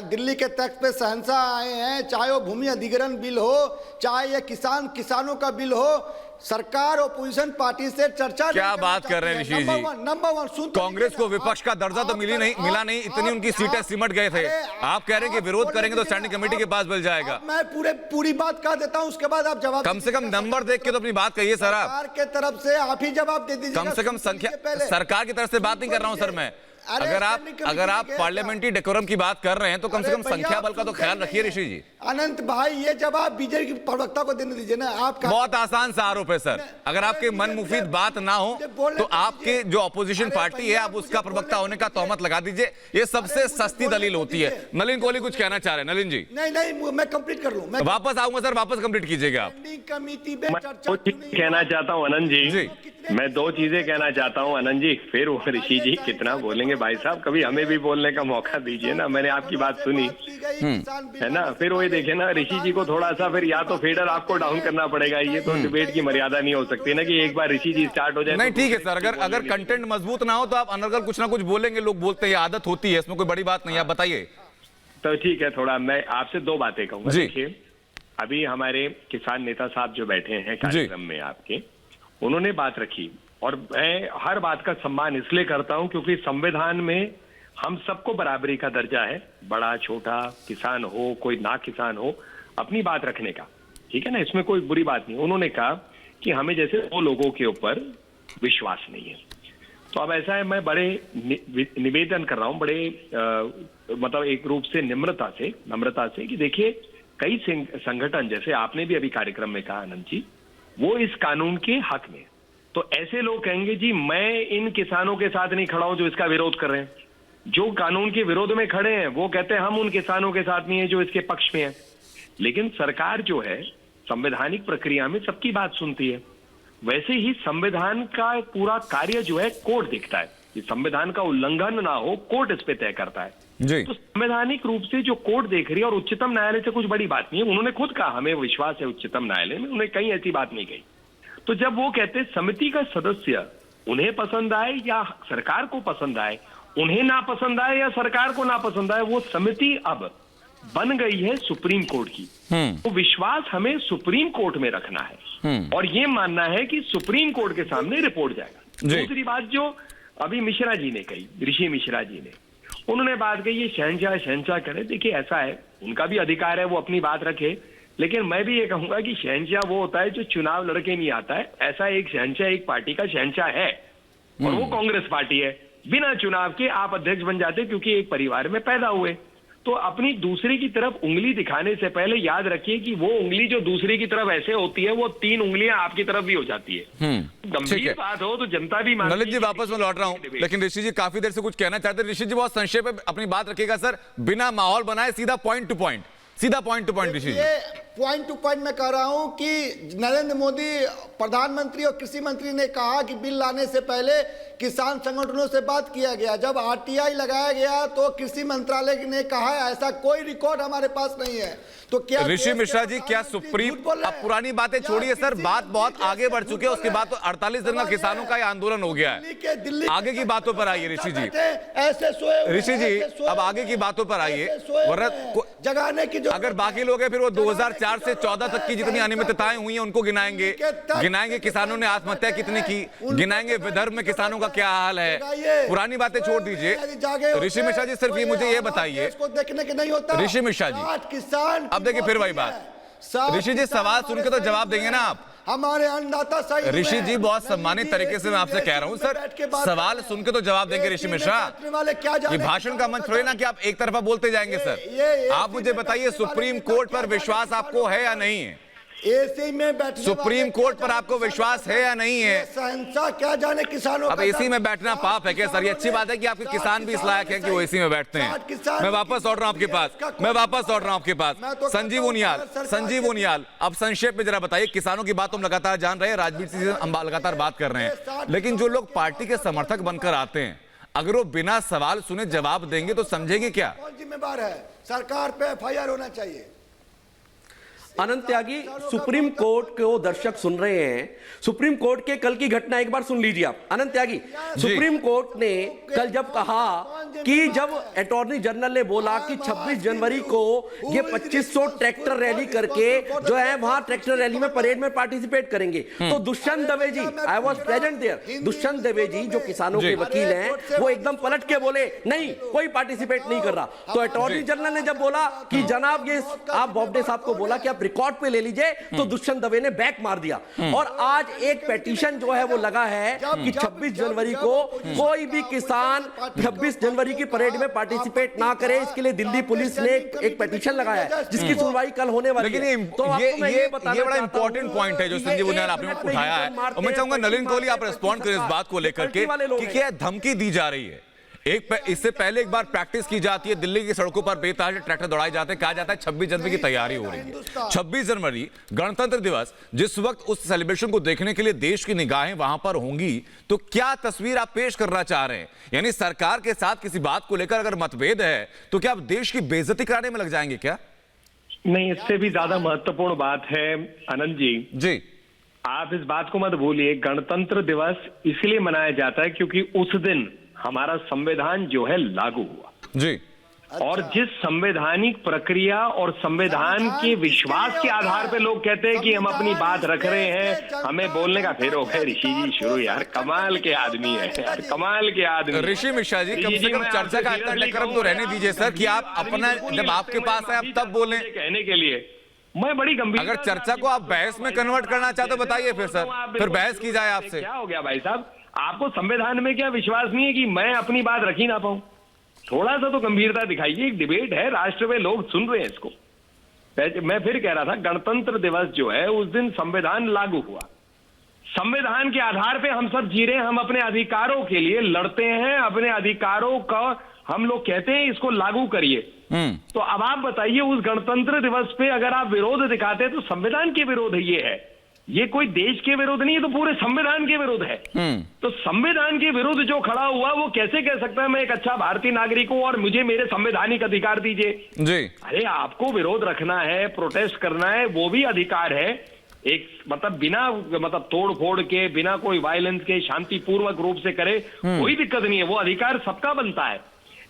दिल्ली के तख्त पे शहंशाह आए हैं, चाहे वो भूमि अधिग्रहण बिल हो, चाहे ये किसानों का बिल हो, सरकार ओपोजिशन पार्टी से चर्चा क्या बात कर रहे हैं ऋषि जी? नंबर वन सुन, कांग्रेस को विपक्ष का दर्जा तो मिला नहीं, इतनी उनकी सीटें सिमट गए थे। आप कह रहे हैं कि विरोध करेंगे तो स्टैंडिंग कमेटी के पास मिल जाएगा। मैं पूरी बात कह देता हूं, उसके बाद आप जवाब, कम से कम नंबर देख के तो अपनी बात कहिए सर। आप सरकार के तरफ से आप ही जवाब दे दीजिए। कम से कम संख्या, सरकार की तरफ से बात नहीं कर रहा हूं सर मैं। अगर आप पार्लियामेंट्री डेकोरम की बात कर रहे हैं तो कम से कम संख्या बल का तो ख्याल रखिए ऋषि जी। अनंत भाई, ये जवाब बीजेपी की प्रवक्ता को देने दीजिए ना। आप बहुत आसान सा आरोप है सर, अगर आपके मन मुफीद बात ना हो तो आपके जो अपोजिशन पार्टी है आप उसका प्रवक्ता होने का तोहमत लगा दीजिए। ये सबसे सस्ती दलील होती है। नलिन कोहली कुछ कहना चाह रहे हैं, नलिन जी? नहीं, मैं कंप्लीट कर लूं। वापस आऊंगा सर, वापस कंप्लीट कीजिएगा आप। कमेटी में चर्चा कहना चाहता हूं अनंत जी, मैं 2 चीजें कहना चाहता हूं अनंत जी। फिर वो ऋषि जी कितना बोलेंगे भाई साहब, कभी हमें भी बोलने का मौका दीजिए ना। मैंने आपकी बात सुनी है ना, फिर वही देखे ना ऋषि जी को थोड़ा सा फिर या तो फेडर आपको डाउन करना पड़ेगा। ये तो डिबेट की मर्यादा नहीं हो सकती ना कि एक बार ऋषि जी स्टार्ट हो जाए। नहीं ठीक है सर, अगर कंटेंट मजबूत ना हो तो आप अनर्गल कुछ ना कुछ बोलेंगे, लोग बोलते हैं, आदत होती है, इसमें कोई बड़ी बात नहीं। आप बताइए। तो ठीक है, थोड़ा मैं आपसे 2 बातें कहूंगा। देखिए, अभी हमारे किसान नेता साहब जो बैठे हैं कार्यक्रम में आपके, उन्होंने बात रखी और मैं हर बात का सम्मान इसलिए करता हूं क्योंकि संविधान में हम सबको बराबरी का दर्जा है, बड़ा छोटा किसान हो, कोई ना किसान हो, अपनी बात रखने का, ठीक है ना, इसमें कोई बुरी बात नहीं। उन्होंने कहा कि हमें जैसे 2 लोगों के ऊपर विश्वास नहीं है, तो अब ऐसा है, मैं बड़े निवेदन कर रहा हूं, बड़े मतलब एक रूप से नम्रता से कि देखिए, कई संगठन, जैसे आपने भी अभी कार्यक्रम में कहा आनंद जी, वो इस कानून के हक में, तो ऐसे लोग कहेंगे जी मैं इन किसानों के साथ नहीं खड़ा हूं जो इसका विरोध कर रहे हैं। जो कानून के विरोध में खड़े हैं वो कहते हैं हम उन किसानों के साथ नहीं है जो इसके पक्ष में है। लेकिन सरकार जो है संवैधानिक प्रक्रिया में सबकी बात सुनती है। वैसे ही संविधान का पूरा कार्य जो है कोर्ट देखता है कि संविधान का उल्लंघन ना हो, कोर्ट इस पे तय करता है जी। तो संवैधानिक रूप से जो कोर्ट देख रही है, और उच्चतम न्यायालय से कुछ बड़ी बात नहीं है, उन्होंने खुद कहा हमें विश्वास है उच्चतम न्यायालय में, उन्हें कहीं ऐसी बात नहीं कही। तो जब वो कहते समिति का सदस्य उन्हें पसंद आए या सरकार को पसंद आए, उन्हें ना पसंद आए या सरकार को ना पसंद आए, वो समिति अब बन गई है सुप्रीम कोर्ट की। तो विश्वास हमें सुप्रीम कोर्ट में रखना है और ये मानना है कि सुप्रीम कोर्ट के सामने रिपोर्ट जाएगा। दूसरी बात जो अभी मिश्रा जी ने कही, ऋषि मिश्रा जी ने, उन्होंने बात कही ये शहंशाह करे। देखिए ऐसा है, उनका भी अधिकार है वो अपनी बात रखे, लेकिन मैं भी ये कहूंगा कि शहंशाह वो होता है जो चुनाव लड़के नहीं आता है। ऐसा एक शहंशाह एक पार्टी का शहंशाह है और वो कांग्रेस पार्टी है। बिना चुनाव के आप अध्यक्ष बन जाते क्योंकि एक परिवार में पैदा हुए। तो अपनी दूसरे की तरफ उंगली दिखाने से पहले याद रखिए कि वो उंगली जो दूसरे की तरफ ऐसे होती है, वो 3 उंगलियां आपकी तरफ भी हो जाती है। गंभीर बात हो तो जनता भी मानती है। ललित जी वापस मैं लौट रहा हूं, लेकिन ऋषि जी काफी देर से कुछ कहना चाहते हैं। ऋषि जी बहुत संक्षेप में अपनी बात रखिएगा सर, बिना माहौल बनाए, सीधा पॉइंट टू पॉइंट, सीधा पॉइंट टू पॉइंट। ऋषि जी पॉइंट टू पॉइंट मैं कह रहा हूं कि नरेंद्र मोदी प्रधानमंत्री और कृषि मंत्री ने कहा कि बिल लाने से पहले किसान संगठनों से बात किया गया। जब आरटीआई लगाया गया तो कृषि मंत्रालय ने कहा ऐसा कोई रिकॉर्ड हमारे पास नहीं है। तो क्या ऋषि मिश्रा जी, क्या सुप्रीम, अब पुरानी बातें छोड़िए सर, बात बहुत आगे बढ़ चुकी है। उसके बाद तो 48 दिन का किसानों का आंदोलन हो गया है। आगे की बातों पर आइए ऋषि जी। ऋषि जी अब आगे की बातों पर आइए, वरना जगाने की अगर बाकी लोग हैं फिर वो 2004 से 14 तक की जितनी अनियमितताएं हुई हैं उनको गिनाएंगे, गिनाएंगे किसानों ने आत्महत्या कितनी की, गिनाएंगे विदर्भ में किसानों का क्या हाल है। पुरानी बातें छोड़ दीजिए। ऋषि मिश्रा जी सिर्फ ये मुझे ये बताइए, देखने के नहीं होता ऋषि मिश्रा जी, किसान अब देखिए फिर वही बात। ऋषि जी सवाल सुन के तो जवाब देंगे ना आप। हमारे अन्नदाता सही। ऋषि जी बहुत सम्मानित तरीके से मैं आपसे कह रहा हूं सर, सवाल सुन के तो जवाब देंगे ऋषि मिश्रा। ये भाषण का मंच थोड़ी ना कि आप एक तरफा बोलते जाएंगे सर। आप मुझे बताइए सुप्रीम कोर्ट पर विश्वास आपको है या नहीं है? एसी में बैठने सुप्रीम कोर्ट पर आपको विश्वास है या नहीं है? सहनसा क्या जाने किसानों अब एसी में बैठना पाप है क्या सर? ये अच्छी बात है कि आपके किसान भी इस लायक है कि वो एसी में बैठते हैं। मैं वापस लौट रहा हूं आपके पास, मैं वापस लौट रहा हूं आपके पास। संजीव उनियाल, संजीव उनियाल, अब संक्षेप में जरा बताइए। किसानों की बात हम लगातार जान रहे हैं, राजवीर सिंह से हम लगातार बात कर रहे हैं, लेकिन जो लोग पार्टी के समर्थक बनकर आते हैं, अगर वो बिना सवाल सुने जवाब देंगे तो समझेंगे क्या? कौन जिम्मेदार है? सरकार पे एफआईआर होना चाहिए। अनंत त्यागी, सुप्रीम कोर्ट को दर्शक सुन रहे हैं। सुप्रीम कोर्ट के कल की घटना एक बार सुन लीजिए आप। अनंत त्यागी, सुप्रीम कोर्ट ने कल जब कहा कि जब अटॉर्नी जनरल ने बोला कि 26 जनवरी को ये 2500 ट्रैक्टर रैली करके जो है वहां ट्रैक्टर रैली में परेड में पार्टिसिपेट करेंगे, तो Dushyant Dave ji, I was present there, Dushyant Dave ji जो किसानों के वकील हैं, वो एकदम पलट के बोले नहीं कोई पार्टिसिपेट नहीं कर रहा। तो अटॉर्नी जनरल ने जब बोला कि जनाब ये आप बॉब्डे साहब को बोला कि आप रिकॉर्ड पे ले लीजिए, तो दुष्यंत दवे ने बैक मार दिया। और आज एक पेटिशन जो है वो लगा है कि 26 जनवरी को कोई भी किसान 26 जनवरी की परेड में पार्टिसिपेट ना करे, इसके लिए दिल्ली पुलिस ने एक पेटिशन लगाया है जिसकी सुनवाई कल होने वाली है। तो ये बड़ा इंपॉर्टेंट पॉइंट है जो संजीव उनियाल आपने उठाया है, और मैं चाहूंगा नलिन कोहली आप रिस्पॉन्ड करें इस बात को लेकर के कि क्या धमकी दी जा रही है। इससे पहले एक बार प्रैक्टिस की जाती है, दिल्ली की सड़कों पर बेतहाशा ट्रैक्टर दौड़ाए जाते हैं, कहा जाता है 26 जनवरी की तैयारी हो रही है। 26 जनवरी गणतंत्र दिवस, जिस वक्त उस सेलिब्रेशन को देखने के लिए देश की निगाहें वहां पर होंगी, तो क्या तस्वीर आप पेश करना चाह रहे हैं? यानी सरकार के साथ किसी बात को लेकर अगर मतभेद है तो क्या आप देश की बेइज्जती कराने में लग जाएंगे क्या? नहीं, इससे भी ज्यादा महत्वपूर्ण बात है अनंत जी, आप इस बात को मत भूलिए, गणतंत्र दिवस इसलिए मनाया जाता है क्योंकि उस दिन हमारा संविधान जो है लागू हुआ जी। और जिस संवैधानिक प्रक्रिया और संविधान के विश्वास के आधार पे लोग कहते हैं कि हम अपनी बात रख रहे हैं, हमें बोलने का फिर हो गए ऋषि जी शुरू। यार कमाल के आदमी है यार, कमाल के आदमी। ऋषि मिश्रा जी कम से कम चर्चा का कार्यक्रम तो रहने दीजिए सर, कि आप अपना जब आपके पास है आप तब बोलें। कहने के लिए मैं बड़ी गंभीर, अगर चर्चा को आप बहस में कन्वर्ट करना चाहते तो बताइए फिर सर, फिर बहस की जाए आपसे। क्या हो गया भाई साहब, आपको संविधान में क्या विश्वास नहीं है कि मैं अपनी बात रख ही ना पाऊं? थोड़ा सा तो गंभीरता दिखाइए। एक डिबेट है, राष्ट्र में लोग सुन रहे हैं इसको। मैं फिर कह रहा था, गणतंत्र दिवस जो है उस दिन संविधान लागू हुआ, संविधान के आधार पे हम सब जी रहे हैं, हम अपने अधिकारों के लिए लड़ते हैं, अपने अधिकारों का हम लोग कहते हैं इसको लागू करिए। तो अब आप बताइए, उस गणतंत्र दिवस पे अगर आप विरोध दिखाते हैं तो संविधान के विरोध ये है, ये कोई देश के विरोध नहीं है, तो पूरे संविधान के विरोध है। तो संविधान के विरुद्ध जो खड़ा हुआ वो कैसे कह सकता है मैं एक अच्छा भारतीय नागरिक हूं और मुझे मेरे संवैधानिक अधिकार दीजिए जी? अरे आपको विरोध रखना है, प्रोटेस्ट करना है, वो भी अधिकार है। एक बिना तोड़ फोड़ के, बिना कोई वायलेंस के शांतिपूर्वक रूप से करे, कोई दिक्कत नहीं है, वो अधिकार सबका बनता है।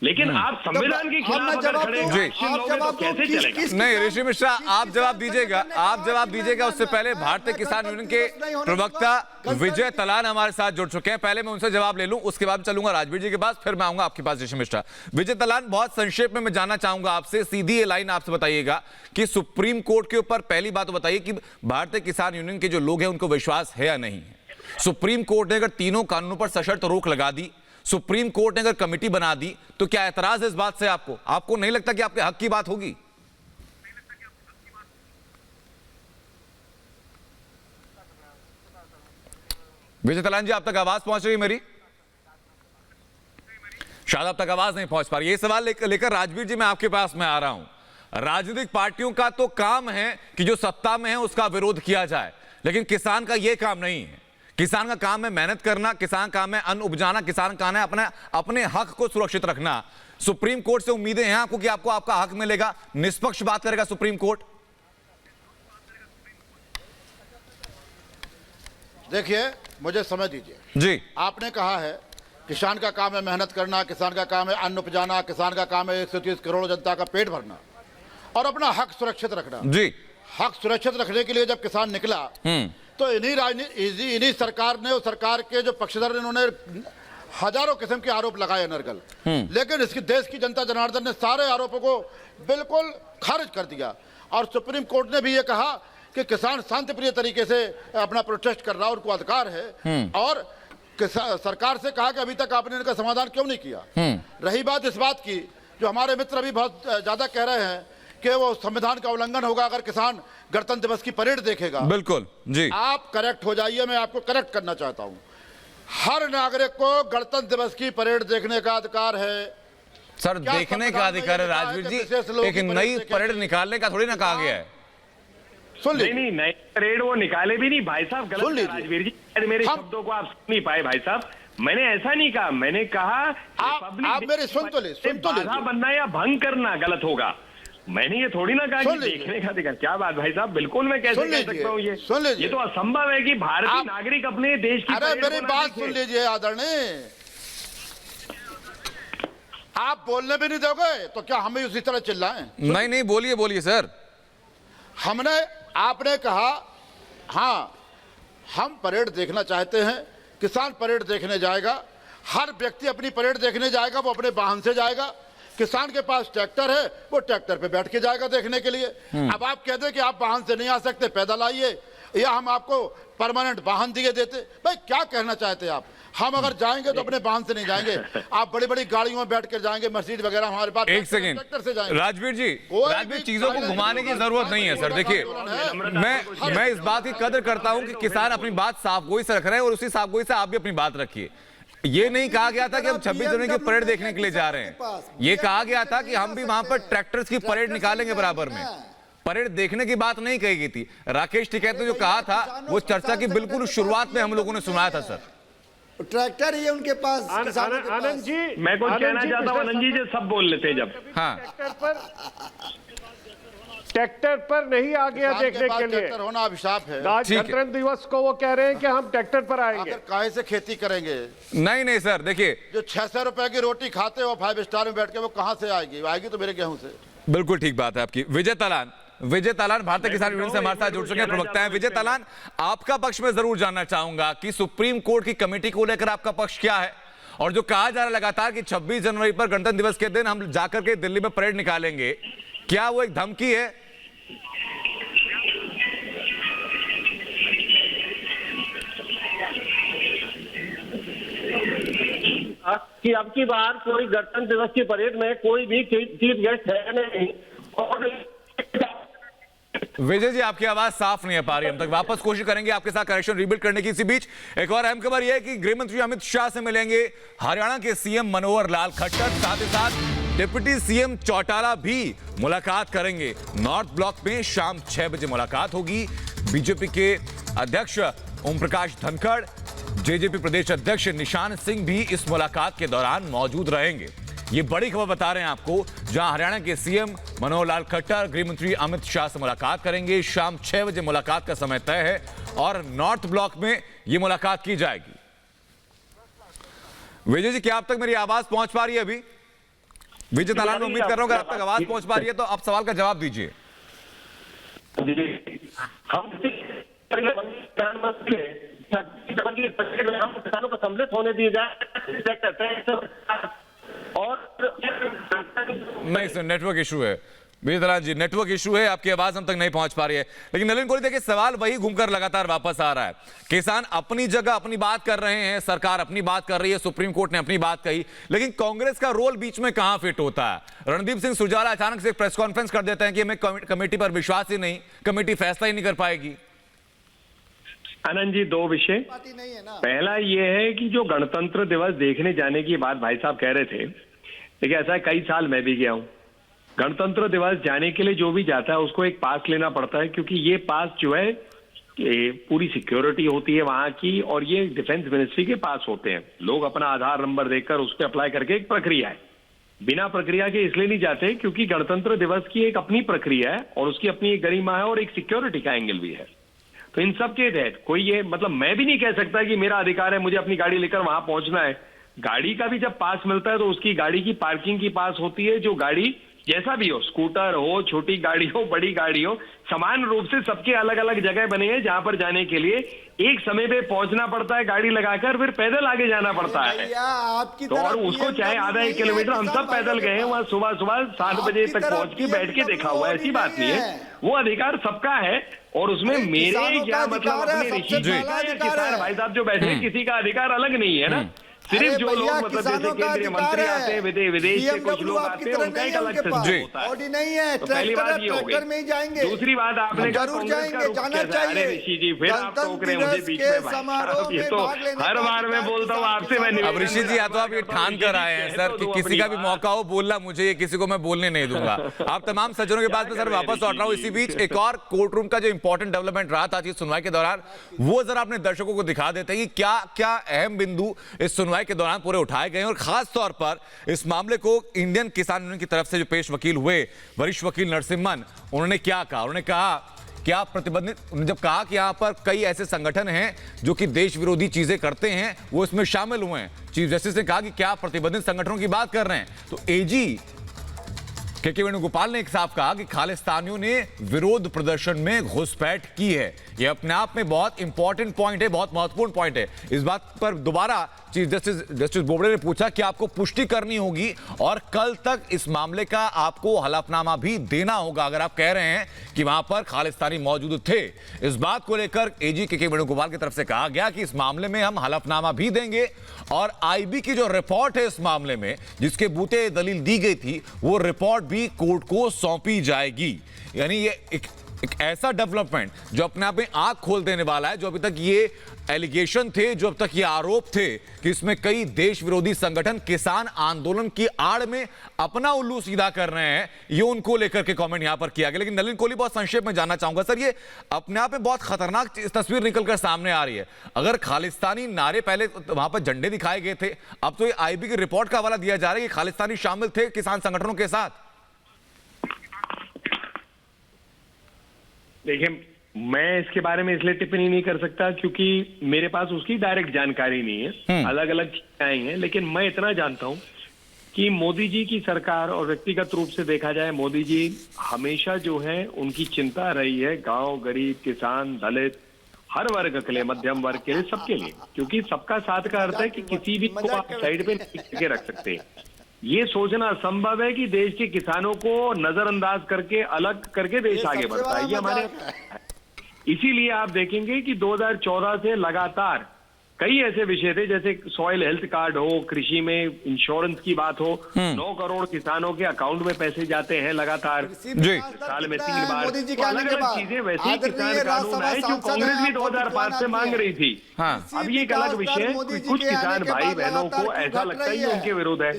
लेकिन आप संविधान के खिलाफ अगर खड़े तो कैसे चलेगा? नहीं ऋषि मिश्रा, आप जवाब दीजिएगा, आप जवाब दीजिएगा। उससे पहले भारतीय किसान यूनियन के प्रवक्ता विजय तलान हमारे साथ जुड़ चुके हैं, पहले मैं उनसे जवाब ले लूं, उसके बाद चलूंगा राजवीर जी के पास, फिर मैं आऊंगा आपके पास ऋषि मिश्रा। विजय तलान, बहुत संक्षेप में मैं जानना चाहूंगा आपसे, सीधी ये लाइन आपसे बताइएगा कि सुप्रीम कोर्ट के ऊपर पहली बात बताइए कि भारतीय किसान यूनियन के जो लोग हैं उनको विश्वास है या नहीं है? सुप्रीम कोर्ट ने अगर तीनों कानूनों पर सशर्त रोक लगा दी सुप्रीम कोर्ट ने अगर कमेटी बना दी तो क्या एतराज है इस बात से? आपको नहीं लगता कि आपके हक की बात होगी? विजय तलान जी, आप तक आवाज पहुंच रही है मेरी? शायद आप तक आवाज नहीं पहुंच पा रही। ये सवाल लेकर राजवीर जी मैं आपके पास में आ रहा हूं। राजनीतिक पार्टियों का तो काम है कि जो सत्ता में है उसका विरोध किया जाए, लेकिन किसान का यह काम नहीं है। किसान का काम है मेहनत करना, किसान का काम है अन्न उपजाना, किसान का काम है अपने हक को सुरक्षित रखना। सुप्रीम कोर्ट से उम्मीदें हैं आपको कि आपको आपका हक मिलेगा, निष्पक्ष बात करेगा सुप्रीम कोर्ट? देखिए, मुझे समझ दीजिए जी। आपने कहा है किसान का काम है मेहनत करना, किसान का काम है अन्न उपजाना, किसान का काम है 130 करोड़ जनता का पेट भरना और अपना हक सुरक्षित रखना। जी। हक सुरक्षित रखने के लिए जब किसान निकला तो इन्हीं सरकार ने और सरकार के जो पक्षधर, इन्होंने हजारों किस्म के आरोप लगाए अनर्गल, लेकिन इसकी देश की जनता जनार्दन ने सारे आरोपों को बिल्कुल खारिज कर दिया। और सुप्रीम कोर्ट ने भी ये कहा कि किसान शांतिप्रिय तरीके से अपना प्रोटेस्ट कर रहा है, उनको अधिकार है। और सरकार से कहा कि अभी तक आपने इनका समाधान क्यों नहीं किया। रही बात इस बात की, जो हमारे मित्र अभी बहुत ज्यादा कह रहे हैं कि वो संविधान का उल्लंघन होगा अगर किसान गणतंत्र दिवस की परेड देखेगा। बिल्कुल जी। आप करेक्ट हो जाइए, मैं आपको करेक्ट करना चाहता हूं। हर नागरिक को गणतंत्र दिवस की परेड देखने का अधिकार है। सर, देखने का अधिकार है राजवीर जी, एक नई परेड निकालने का थोड़ी ना कहा गया है। सुन लीजिए, नहीं, नई परेड वो निकाले भी नहीं भाई साहब, गलत है राजवीर जी। मेरे शब्दों को आप सुन नहीं पाए भाई साहब। मैंने ऐसा नहीं कहा, मैंने कहा आप मेरे सुन तो ले, बाधा बनना या भंग करना गलत होगा। मैंने ये थोड़ी ना कहा कि देखने का अधिकार। क्या बात भाई साहब, बिल्कुल मैं कैसे कह सकता हूँ ये तो असंभव है कि भारतीय नागरिक अपने देश की। अरे मेरी बात सुन लीजिए आदरणीय, आप बोलने भी नहीं दोगे तो क्या हमें उसी तरह चिल्लाएं? नहीं, बोलिए सर। आपने कहा हाँ हम परेड देखना चाहते हैं, किसान परेड देखने जाएगा, हर व्यक्ति अपनी परेड देखने जाएगा, वो अपने वाहन से जाएगा। किसान के पास ट्रैक्टर है, वो ट्रैक्टर पे बैठ के जाएगा देखने के लिए। अब आप कहते हैं कि आप वाहन से नहीं आ सकते, पैदल आइए, या हम आपको परमानेंट वाहन दिए देते। भाई क्या कहना चाहते हैं आप? हम अगर जाएंगे तो अपने वाहन से नहीं जाएंगे, आप बड़ी बड़ी गाड़ियों में बैठ कर जाएंगे, मर्सिडीज वगैरह हमारे पास। एक सेकंड ट्रैक्टर से जाएंगे। राजवीर जी, चीजों को घुमाने की जरूरत नहीं है सर। देखिए, मैं इस बात की कदर करता हूं कि किसान अपनी बात साफगोई से रख रहे हैं और उसी साफगोई से आप भी अपनी बात रखिए। ये नहीं कहा गया था कि हम 26 जनवरी की परेड देखने के लिए जा रहे हैं। ये कहा गया था कि हम भी वहां पर ट्रैक्टर्स की परेड निकालेंगे बराबर में। परेड देखने की बात नहीं कही गई थी। राकेश टिकैत ने जो कहा था वो चर्चा की बिल्कुल शुरुआत में हम लोगों ने सुनाया था सर। ट्रैक्टर ही है उनके पास। आनंद जी, मैं कुछ कहना चाहता हूँ। आनंद जी सब बोल लेते हैं जब। हाँ, ट्रैक्टर पर नहीं आ गया देखने के लिए। ट्रैक्टर होना अभिशाप है। आज गणतंत्र दिवस को वो कह रहे हैं कि हम ट्रैक्टर पर आएंगे। काहे से खेती करेंगे? नहीं सर, देखिए जो 600 रुपए की रोटी खाते हो 5 स्टार में बैठ के, वो कहां से आएगी तो मेरे गेहूं से। बिल्कुल ठीक बात है आपकी। विजय तालान भारतीय किसान यूनियन से हमारे साथ जुड़ चुके हैं, प्रवक्ता हैं। विजय तालान, आपका पक्ष में जरूर जानना चाहूंगा कि सुप्रीम कोर्ट की कमेटी को लेकर आपका पक्ष क्या है, और जो कहा जा रहा है लगातार कि 26 जनवरी पर गणतंत्र दिवस के दिन हम जाकर के दिल्ली में परेड निकालेंगे, क्या वो एक धमकी है? कि अब की बार कोई गणतंत्र दिवस की परेड में कोई भी चीफ गेस्ट है नहीं। और विजय जी, आपकी आवाज साफ नहीं आ पा रही, हम तक वापस कोशिश करेंगे आपके साथ कनेक्शन रिबिल्ड करने की। इसी बीच एक और अहम खबर यह है कि गृह मंत्री अमित शाह से मिलेंगे हरियाणा के सीएम मनोहर लाल खट्टर, साथ ही साथ डिप्टी सीएम चौटाला भी मुलाकात करेंगे। नॉर्थ ब्लॉक में शाम 6 बजे मुलाकात होगी। बीजेपी के अध्यक्ष ओम प्रकाश धनखड़, जेजेपी प्रदेश अध्यक्ष निशान सिंह भी इस मुलाकात के दौरान मौजूद रहेंगे। ये बड़ी खबर बता रहे हैं आपको, जहां हरियाणा के सीएम मनोहर लाल खट्टर गृह मंत्री अमित शाह से मुलाकात करेंगे। शाम 6 बजे मुलाकात का समय तय है और नॉर्थ ब्लॉक में यह मुलाकात की जाएगी। विजय जी, क्या आप तक मेरी आवाज पहुंच पा रही है अभी? विजय तालान, में उम्मीद कर रहा हूं अगर आप तक आवाज पहुंच पा रही है तो आप सवाल का जवाब दीजिए। किसानों को सम्मिलित होने दिए जाए और नहीं सर, नेटवर्क इशू है। बेदरा जी, नेटवर्क इशू है, आपकी आवाज हम तक नहीं पहुंच पा रही है। लेकिन नलिन कोहली, देखिए सवाल वही घूमकर लगातार वापस आ रहा है। किसान अपनी जगह अपनी बात कर रहे हैं, सरकार अपनी बात कर रही है, सुप्रीम कोर्ट ने अपनी बात कही, लेकिन कांग्रेस का रोल बीच में कहां फिट होता है? रणदीप सिंह सुरजेवाला अचानक से एक प्रेस कॉन्फ्रेंस कर देते हैं कि हमें कमेटी पर विश्वास ही नहीं, कमेटी फैसला ही नहीं कर पाएगी। आनंद जी, दो विषय। पहला ये है कि जो गणतंत्र दिवस देखने जाने की बात भाई साहब कह रहे थे, देखिए ऐसा है, कई साल मैं भी गया हूं। गणतंत्र दिवस जाने के लिए जो भी जाता है उसको एक पास लेना पड़ता है, क्योंकि ये पास जो है पूरी सिक्योरिटी होती है वहां की, और ये डिफेंस मिनिस्ट्री के पास होते हैं। लोग अपना आधार नंबर देकर उस पर अप्लाई करके, एक प्रक्रिया है। बिना प्रक्रिया के इसलिए नहीं जाते क्योंकि गणतंत्र दिवस की एक अपनी प्रक्रिया है और उसकी अपनी एक गरिमा है और एक सिक्योरिटी का एंगल भी है। तो इन सब के तहत कोई ये मतलब मैं भी नहीं कह सकता कि मेरा अधिकार है मुझे अपनी गाड़ी लेकर वहां पहुंचना है। गाड़ी का भी जब पास मिलता है तो उसकी गाड़ी की पार्किंग की पास होती है। जो गाड़ी जैसा भी हो, स्कूटर हो, छोटी गाड़ी हो, बड़ी गाड़ी हो, समान रूप से सबके अलग अलग जगह बने हैं जहां पर जाने के लिए एक समय पे पहुंचना पड़ता है गाड़ी लगाकर, फिर पैदल आगे जाना पड़ता है। तो और उसको चाहे आधा 1 किलोमीटर हम सब पैदल गए हैं, वहां सुबह 7 बजे तक पहुंच के बैठ के देखा हुआ है, ऐसी बात नहीं है। वो अधिकार सबका है और उसमें मेरे क्या मतलब अपने ऋषि किसान भाई साहब जो बैठे किसी का अधिकार अलग नहीं है ना। सिर्फ जो लोग मतलब जैसे केंद्रीय मंत्री आते हैं, विदेश से कुछ लोग आते हैं, उनका एक अलग सिस्टम होता है। नहीं है, तो पहली बात ये हो गई। दूसरी बात आपने जरूर जाएंगे, जाना चाहिए। ऋषि जी फिर आप टोक रहे हैं मुझे बीच में। ये तो हर बार मैं बोलता हूँ आपसे, मैं अब ऋषि जी या तो आप ये ठान कर आए हैं सर कि किसी का भी मौका हो बोलना मुझे, ये किसी को मैं बोलने नहीं दूंगा। आप तमाम सज्जनों के बाद में सर वापस लौट रहा हूँ। इसी बीच एक और कोर्ट रूम का जो इंपॉर्टेंट डेवलपमेंट रहा था सुनवाई के दौरान, वो जरा अपने दर्शकों को दिखा देते हैं कि क्या क्या अहम बिंदु इस सुनवाई के दौरान पूरे उठाए गए हैं। और खास तौर पर इस मामले को इंडियन किसान यूनियन की तरफ से जो पेश वकील हुए, वरिष्ठ वकील नरसिम्हन, उन्होंने क्या कहा? उन्होंने कहा क्या प्रतिबंधित, जब कहा कि यहां पर कई ऐसे संगठन हैं जो कि देश विरोधी चीजें करते हैं, वो इसमें शामिल हुए हैं। चीफ जस्टिस ने कहा कि क्या प्रतिबंधित संगठनों की बात कर रहे हैं? तो एजी के वेणुगोपाल ने एक साफ कहा कि खालिस्तानियों ने विरोध प्रदर्शन में घुसपैठ की है। यह अपने आप में बहुत इंपॉर्टेंट पॉइंट है, बहुत महत्वपूर्ण पॉइंट है। इस बात पर दोबारा चीफ जस्टिस बोबड़े ने पूछा कि आपको पुष्टि करनी होगी और कल तक इस मामले का आपको हलफनामा भी देना होगा अगर आप कह रहे हैं कि वहां पर खालिस्तानी मौजूद थे। इस बात को लेकर एजी के वेणुगोपाल की तरफ से कहा गया कि इस मामले में हम हलफनामा भी देंगे और आईबी की जो रिपोर्ट है इस मामले में, जिसके बूते दलील दी गई थी, वो रिपोर्ट भी कोर्ट को सौंपी जाएगी। यानी ये एक ऐसा डेवलपमेंट जो अपने आप में आंख खोल देने वाला है। जो अभी तक ये एलिगेशन थे, जो अब तक ये आरोप थे कि इसमें कई देश विरोधी संगठन किसान आंदोलन की आड़ में अपना उल्लू सीधा कर रहे हैं, ये उनको लेकर के कमेंट यहां पर किया गया। लेकिन नलिन कोहली, बहुत संक्षेप में जानना चाहूंगा सर, ये अपने आप में बहुत खतरनाक तस्वीर निकलकर सामने आ रही है। अगर खालिस्तानी नारे पहले वहां पर झंडे दिखाए गए थे, अब तो ये आईबी की रिपोर्ट का हवाला दिया जा रहा है कि खालिस्तानी शामिल थे किसान संगठनों के साथ। देखिए, मैं इसके बारे में इसलिए टिप्पणी नहीं कर सकता क्योंकि मेरे पास उसकी डायरेक्ट जानकारी नहीं है। अलग अलग चीजें आई हैं, लेकिन मैं इतना जानता हूं कि मोदी जी की सरकार और व्यक्तिगत रूप से देखा जाए, मोदी जी हमेशा जो है उनकी चिंता रही है गांव, गरीब, किसान, दलित, हर वर्ग के लिए, मध्यम वर्ग के लिए, सबके लिए। क्योंकि सबका साथ का अर्थ है कि किसी भी को आप साइड पे नहीं करके रख सकते। ये सोचना असंभव है कि देश के किसानों को नजरअंदाज करके, अलग करके देश आगे बढ़ता है। ये हमारे, इसीलिए आप देखेंगे कि 2014 से लगातार कई ऐसे विषय थे, जैसे सॉइल हेल्थ कार्ड हो, कृषि में इंश्योरेंस की बात हो, 9 करोड़ किसानों के अकाउंट में पैसे जाते हैं लगातार साल में 3 बार। तो अलग अलग चीजें वैसे ही किसान कानून आए जो कांग्रेस भी 2005 से मांग रही थी। अब ये एक अलग विषय है, कुछ किसान भाई बहनों को ऐसा लगता है कि उनके विरोध है,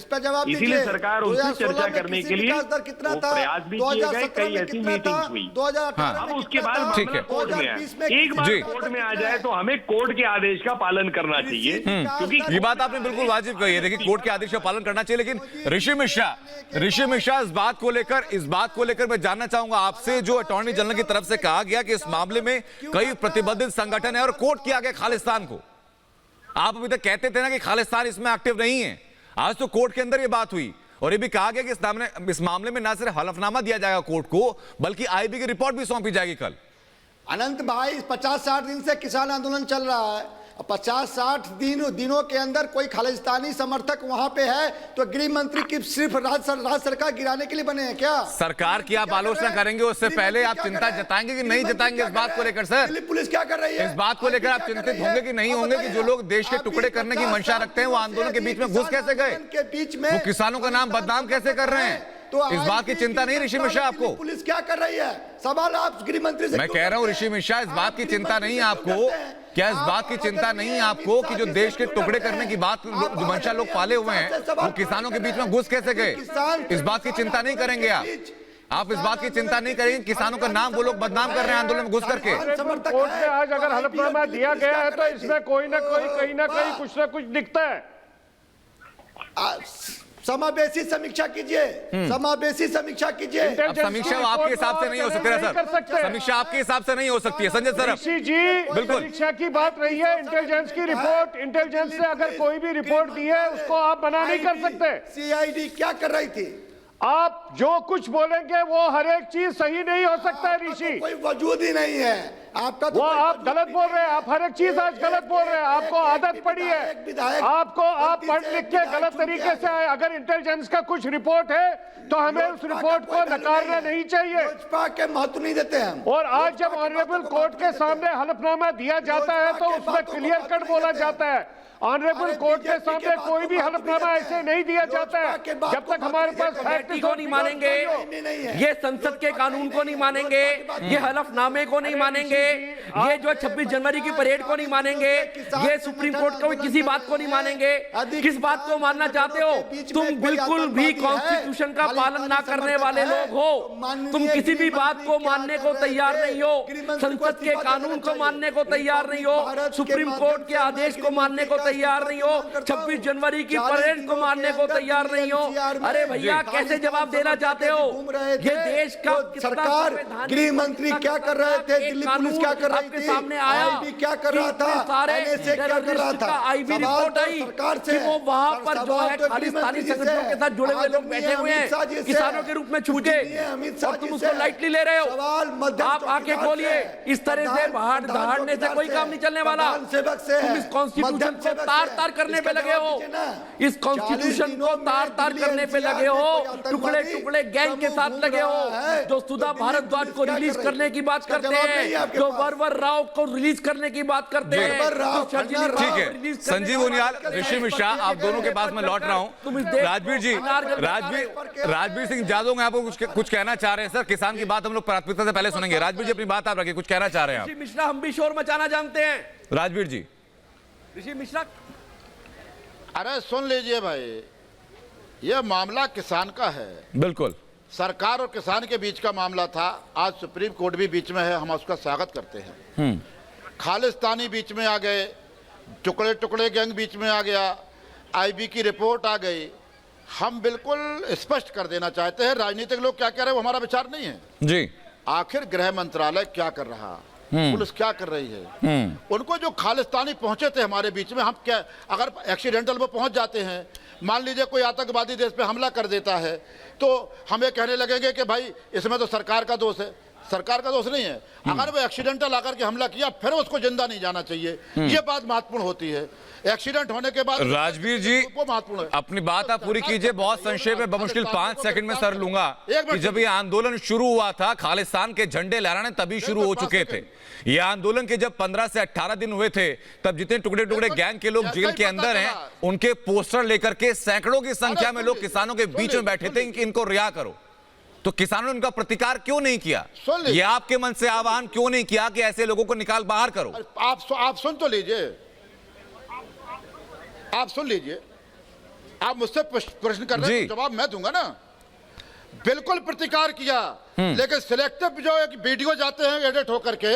इसीलिए सरकार उनसे चर्चा करने के लिए प्रयास भी किए गए, कई ऐसी मीटिंग हुई। अब उसके बाद मामला कोर्ट में आए। एक बार कोर्ट में आ जाए तो हमें कोर्ट के आदेश का पालन करना चाहिए, क्योंकि ये बात आपने बिल्कुल वाजिब कही है। देखिए, कोर्ट के आदेश का पालन करना चाहिए। लेकिन ऋषि मिश्रा इस बात को लेकर मैं जानना चाहूंगा आपसे, जो अटॉर्नी जनरल की तरफ से कहा गया कि इस मामले में कई प्रतिबंधित संगठन है और कोर्ट किया गया खालिस्तान को। आप अभी तक कहते थे ना कि खालिस्तान इसमें एक्टिव नहीं है, आज तो कोर्ट के अंदर ये बात हुई और ये भी कहा गया कि इस मामले में न सिर्फ हलफनामा दिया जाएगा कोर्ट को, बल्कि आईबी की रिपोर्ट भी सौंपी जाएगी कल। अनंत भाई, 50-60 दिन से किसान आंदोलन चल रहा है। 50-60 दिनों के अंदर कोई खालिस्तानी समर्थक वहां पे है तो गृह मंत्री की सिर्फ राज्य सरकार गिराने के लिए बने हैं क्या? सरकार की आप आलोचना करेंगे उससे पहले आप चिंता जताएंगे कि नहीं जताएंगे इस बात को लेकर? सर, दिल्ली पुलिस क्या कर रही है इस बात को लेकर आप चिंतित होंगे कि नहीं होंगे कि जो लोग देश के टुकड़े करने की मंशा रखते हैं वो आंदोलन के बीच में घुस कैसे गए, वो किसानों का नाम बदनाम कैसे कर रहे हैं? तो इस बात की चिंता नहीं ऋषि मिश्रा आपको? पुलिस क्या कर रही है? सवाल आप गृह मंत्री से मैं कह रहा हूं ऋषि मिश्रा, इस बात की चिंता नहीं है आपको? क्या इस बात की चिंता नहीं है आपको कि जो देश के टुकड़े करने की बात जो मंशा लोग पाले हुए हैं वो किसानों के बीच में घुस कैसे गए? इस बात की चिंता नहीं करेंगे आप इस बात की चिंता नहीं करेंगे किसानों का नाम वो लोग बदनाम कर रहे हैं आंदोलन में घुस करके? कोर्ट में आज अगर हलफनामा दिया गया है तो इसमें कोई ना कोई कहीं ना कहीं कुछ ना कुछ दिखता है। समावेशी समीक्षा कीजिए, समावेशी समीक्षा कीजिए। अब समीक्षा आपके हिसाब से नहीं हो सकती है सर, समीक्षा आपके हिसाब से नहीं हो सकती है संजय सर। ऋषि जी, बिल्कुल समीक्षा की बात रही है, इंटेलिजेंस की रिपोर्ट, इंटेलिजेंस ने अगर कोई भी रिपोर्ट दी है उसको आप मना नहीं कर सकते। सीआईडी क्या कर रही थी? आप जो कुछ बोलेंगे वो हर एक चीज सही नहीं हो सकता है ऋषि। कोई वजूद ही नहीं है आपका तो वो आप गलत बोल रहे हैं, आप हर एक चीज आज गलत बोल रहे हैं, आपको आदत पड़ी है, आपको आप पढ़ लिख के गलत तरीके से आए। अगर इंटेलिजेंस का कुछ रिपोर्ट है तो हमें उस रिपोर्ट को नकारना नहीं चाहिए, के महत्व नहीं देते हैं। और आज जब ऑनरेबल कोर्ट के सामने हलफनामा दिया जाता है तो उसमें क्लियर कट बोला जाता है। ऑनरेबल कोर्ट के सामने कोई भी हलफनामा ऐसे नहीं दिया जाता है जब तक हमारे पास कमेटी को नहीं मानेंगे, ये संसद के कानून को नहीं मानेंगे, ये हलफनामे को नहीं मानेंगे, ये जो 26 जनवरी की परेड को नहीं मानेंगे, ये सुप्रीम कोर्ट को किसी बात को नहीं मानेंगे। किस बात को मानना चाहते हो? तुम बिल्कुल भी कॉन्स्टिट्यूशन का पालन ना करने वाले लोग हो, तुम किसी भी बात को मानने को तैयार नहीं हो, संसद के कानून को मानने को तैयार नहीं हो, सुप्रीम कोर्ट के आदेश को मानने को तैयार नहीं हो, 26 जनवरी की परेड को मानने को तैयार नहीं हो। अरे भैया कैसे जवाब देना चाहते हो? ये देश का सरकार, गृह मंत्री क्या कर रहे थे, दिल्ली पुलिस क्या कर रही थी, सामने आया क्या कर रहा था, सारे क्या कर रहा था, आईबी रिपोर्ट आई कि वो वहां पर जो है खालिस्तानी संगठनों के साथ जुड़े हुए लोग बैठे हुए हैं, किसानों के रूप में छुप गए और तुम उसको लाइटली ले रहे हो। आप आंखें खोलिए, इस तरह से बाहर दहाड़ने से कोई काम नहीं चलने वाला। तुम इस कॉन्स्टिट्यूशन को तार-तार करने पे लगे हो, इस कॉन्स्टिट्यूशन को तार-तार करने पे लगे हो, टुकड़े टुकड़े गैंग के साथ लगे हो, जो सुधा भारद्वाज को रिलीज करने की बात करते हैं, जो वरवर राव को रिलीज करने की बात करते हैं। ठीक है संजीव उनियाल, ऋषि मिश्रा, आप दोनों के पास मैं लौट रहा हूं। राजवीर जी, राजवीर सिंह यादव में आपको कुछ कहना चाह रहे हैं सर? किसान की बात हम लोग प्राथमिकता से पहले सुनेंगे। राजवीर जी अपनी बात आप रखिए, कुछ कहना चाह रहे हैं आप? मिश्रा, हम भी शोर मचाना जानते हैं। राजवीर जी। ऋषि मिश्रा, अरे सुन लीजिए भाई, यह मामला किसान का है। बिल्कुल सरकार और किसान के बीच का मामला था, आज सुप्रीम कोर्ट भी बीच में है, हम उसका स्वागत करते हैं। खालिस्तानी बीच में आ गए, टुकड़े टुकड़े गैंग बीच में आ गया, आईबी की रिपोर्ट आ गई। हम बिल्कुल स्पष्ट कर देना चाहते हैं, राजनीतिक लोग क्या कह रहे हैं वो हमारा विचार नहीं है जी। आखिर गृह मंत्रालय क्या कर रहा, पुलिस क्या कर रही है? उनको जो खालिस्तानी पहुंचे थे हमारे बीच में, हम क्या अगर एक्सीडेंटल वो पहुंच जाते हैं, मान लीजिए कोई आतंकवादी देश पे हमला कर देता है तो हमें कहने लगेंगे कि भाई इसमें तो सरकार का दोष है। सरकार का दोष नहीं है, अगर वो एक्सीडेंटल आकर के हमला किया फिर उसको जिंदा नहीं जाना चाहिए, ये बात महत्वपूर्ण होती है। एक्सीडेंट होने के बाद राजवीर जी वो महत्वपूर्ण है। अपनी बात आप पूरी कीजिए, बहुत संक्षेप में, बमुश्किल 5 सेकंड में सर लूंगा कि जब ये आंदोलन शुरू हुआ था, खालिस्तान के झंडे लहराने तभी शुरू हो चुके थे। ये आंदोलन के जब 15 से 18 दिन हुए थे, तब जितने टुकड़े टुकड़े गैंग के लोग जेल के अंदर हैं, उनके पोस्टर लेकर के सैकड़ों की संख्या में लोग किसानों के बीच में बैठे थे कि इनको रिहा करो। तो किसानों ने उनका प्रतिकार क्यों नहीं किया? ये आपके मन से आह्वान क्यों नहीं किया कि ऐसे लोगों को निकाल बाहर करो? आप सुन तो लीजिए, आप सुन लीजिए, आप मुझसे प्रश्न कर रहे हैं, जवाब मैं दूंगा ना। बिल्कुल प्रतिकार किया, लेकिन सिलेक्टिव जो वीडियो जाते हैं एडिट होकर के,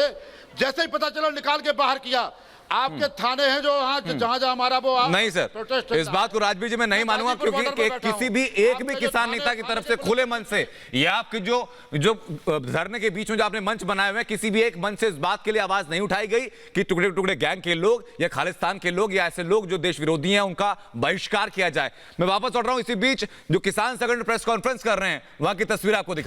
जैसे ही पता चला निकाल के बाहर किया। आपके थाने हैं जो जहां जहां हमारा वो नहीं सर, इस बात को राजवीर जी मैं नहीं मानूंगा, क्योंकि किसी भी एक भी किसान नेता की तरफ से खुले मन से या आपके जो धरने के बीच में जो आपने मंच बनाए हुए हैं, किसी भी एक मंच से इस बात के लिए आवाज नहीं उठाई गई कि टुकड़े टुकड़े गैंग के लोग या खालिस्तान के लोग या ऐसे लोग जो देश विरोधी हैं उनका बहिष्कार किया जाए। मैं वापस लौट रहा हूं, इसी बीच जो किसान संगठन प्रेस कॉन्फ्रेंस कर रहे हैं वहां की तस्वीर आपको दिखा